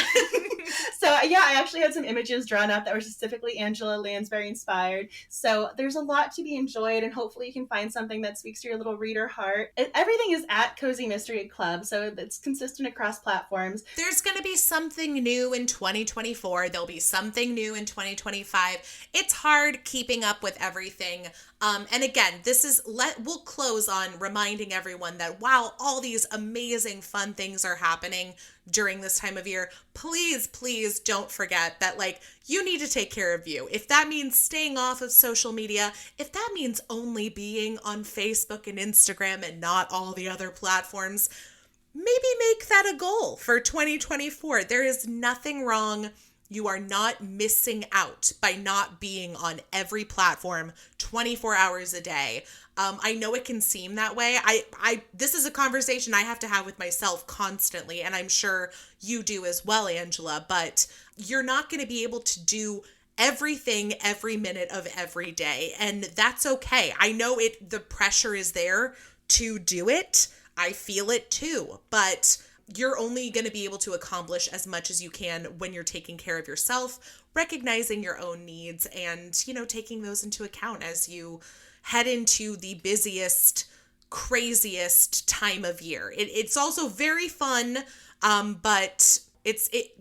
So yeah, I actually had some images drawn up that were specifically Angela Lansbury inspired. So there's a lot to be enjoyed, and hopefully you can find something that speaks to your little reader heart. Everything is at Cozy Mystery Club, so it's consistent across platforms. There's going to be something new in 2024. There'll be something new in 2025. It's hard keeping up with everything. And again, we'll close on reminding everyone that while all these amazing fun things are happening during this time of year, please don't forget that, like, you need to take care of you. If that means staying off of social media, if that means only being on Facebook and Instagram and not all the other platforms, maybe make that a goal for 2024. There is nothing wrong You are not missing out by not being on every platform 24 hours a day. I know it can seem that way. This is a conversation I have to have with myself constantly, and I'm sure you do as well, Angela, but you're not going to be able to do everything every minute of every day, and that's okay. I know the pressure is there to do it. I feel it too, but you're only going to be able to accomplish as much as you can when you're taking care of yourself, recognizing your own needs, and, taking those into account as you head into the busiest, craziest time of year. It's also very fun, but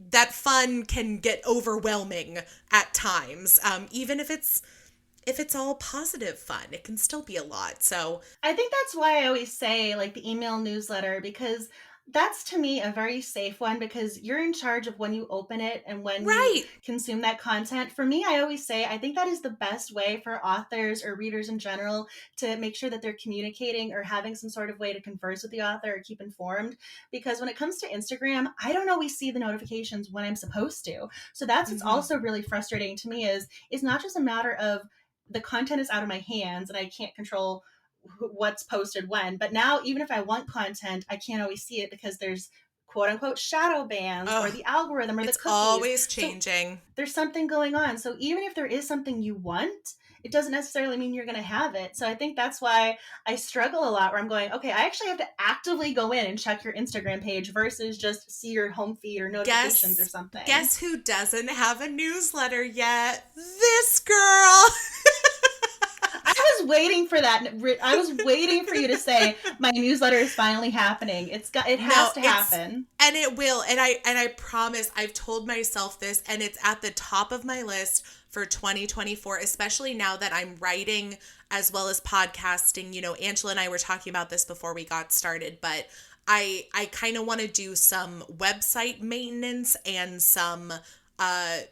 that fun can get overwhelming at times. Even if it's all positive fun, it can still be a lot. So I think that's why I always say like the email newsletter, because that's to me a very safe one, because you're in charge of when you open it and when you right. consume that content. For me, I always say I think that is the best way for authors or readers in general to make sure that they're communicating or having some sort of way to converse with the author or keep informed. Because when it comes to Instagram, I don't always see the notifications when I'm supposed to. So that's what's also really frustrating to me is it's not just a matter of the content is out of my hands and I can't control what's posted when. But now, even if I want content, I can't always see it because there's quote unquote shadow bans or the algorithm or the It's cookies. always changing. So there's something going on. So even if there is something you want, it doesn't necessarily mean you're going to have it. So I think that's why I struggle a lot where I'm going, okay, I actually have to actively go in and check your Instagram page versus just see your home feed or notifications or something. Guess who doesn't have a newsletter yet? This girl. I was waiting for that. I was waiting for you to say my newsletter is finally happening. It has to happen. And it will. And I promise, I've told myself this, and it's at the top of my list for 2024, especially now that I'm writing as well as podcasting. Angela and I were talking about this before we got started, but I kind of want to do some website maintenance and some I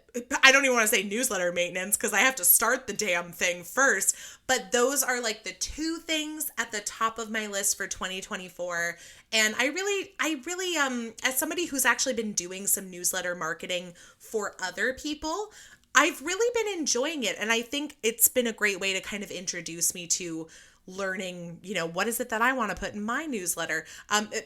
don't even want to say newsletter maintenance because I have to start the damn thing first. But those are like the two things at the top of my list for 2024. And I really, as somebody who's actually been doing some newsletter marketing for other people, I've really been enjoying it. And I think it's been a great way to kind of introduce me to learning, what is it that I want to put in my newsletter.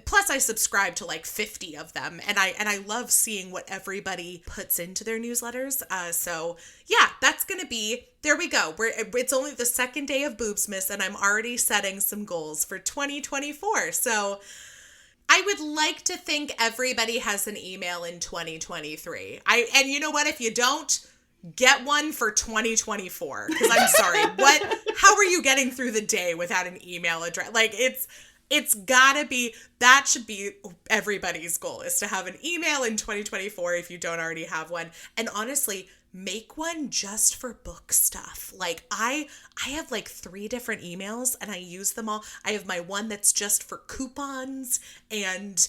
Plus I subscribe to like 50 of them, and I love seeing what everybody puts into their newsletters. So yeah, that's going to be, there we go. It's only the second day of Boobsmas and I'm already setting some goals for 2024. So I would like to think everybody has an email in 2023. And you know what, if you don't, get one for 2024, because I'm sorry, how are you getting through the day without an email address? Like it's gotta be, that should be everybody's goal, is to have an email in 2024 if you don't already have one. And honestly, make one just for book stuff. Like I have like 3 different emails and I use them all. I have my one that's just for coupons and,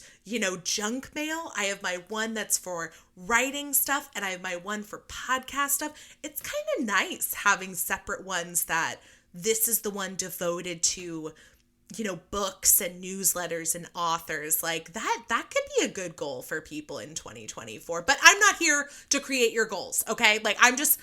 junk mail. I have my one that's for writing stuff, and I have my one for podcast stuff. It's kind of nice having separate ones that this is the one devoted to, books and newsletters and authors. Like that could be a good goal for people in 2024. But I'm not here to create your goals, okay? Like I'm just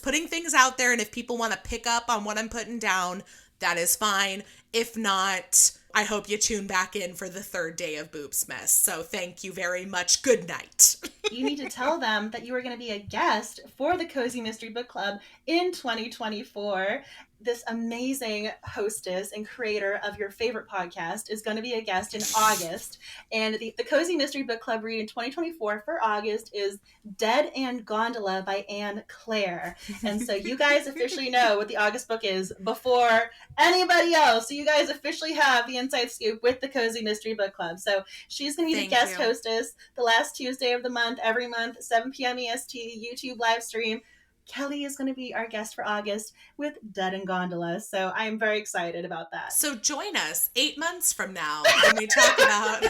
putting things out there, and if people want to pick up on what I'm putting down, that is fine. If not, I hope you tune back in for the 3rd day of Boobsmas. So thank you very much. Good night. You need to tell them that you are going to be a guest for the Cozy Mystery Book Club in 2024. This amazing hostess and creator of your favorite podcast is going to be a guest in August. And the Cozy Mystery Book Club read in 2024 for August is Dead and Gondola by Anne Claire. And so you guys officially know what the August book is before anybody else. So you guys officially have the inside scoop with the Cozy Mystery Book Club. So she's going to be the guest hostess the last Tuesday of the month, every month, 7 p.m. EST, YouTube live stream. Kelly is going to be our guest for August with Dead and Gondola. So I'm very excited about that. So join us 8 months from now when we talk about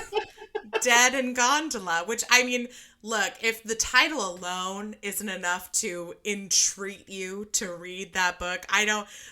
Dead and Gondola, which, I mean, look, if the title alone isn't enough to entreat you to read that book,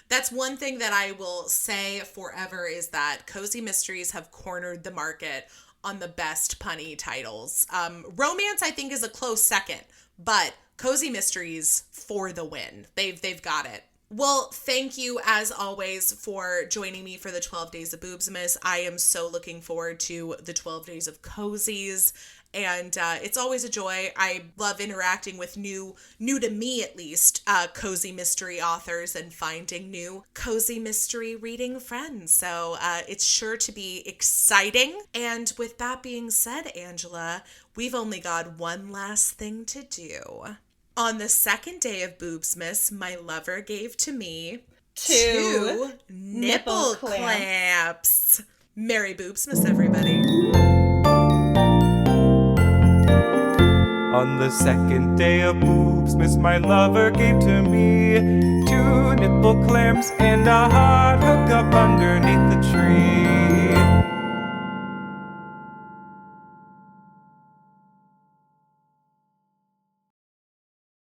that's one thing that I will say forever, is that Cozy Mysteries have cornered the market on the best punny titles. Romance, I think, is a close second, but Cozy Mysteries for the win. They've got it. Well, thank you as always for joining me for the 12 Days of Boobsmas. I am so looking forward to the 12 Days of Cozies. And it's always a joy. I love interacting with new to me at least, cozy mystery authors and finding new cozy mystery reading friends. So it's sure to be exciting. And with that being said, Angela, we've only got one last thing to do. On the second day of Boobsmas, my lover gave to me two nipple clamps. Merry Boobsmas, everybody. On the second day of Boobsmas, my lover gave to me two nipple clamps and a hot hookup underneath the tree.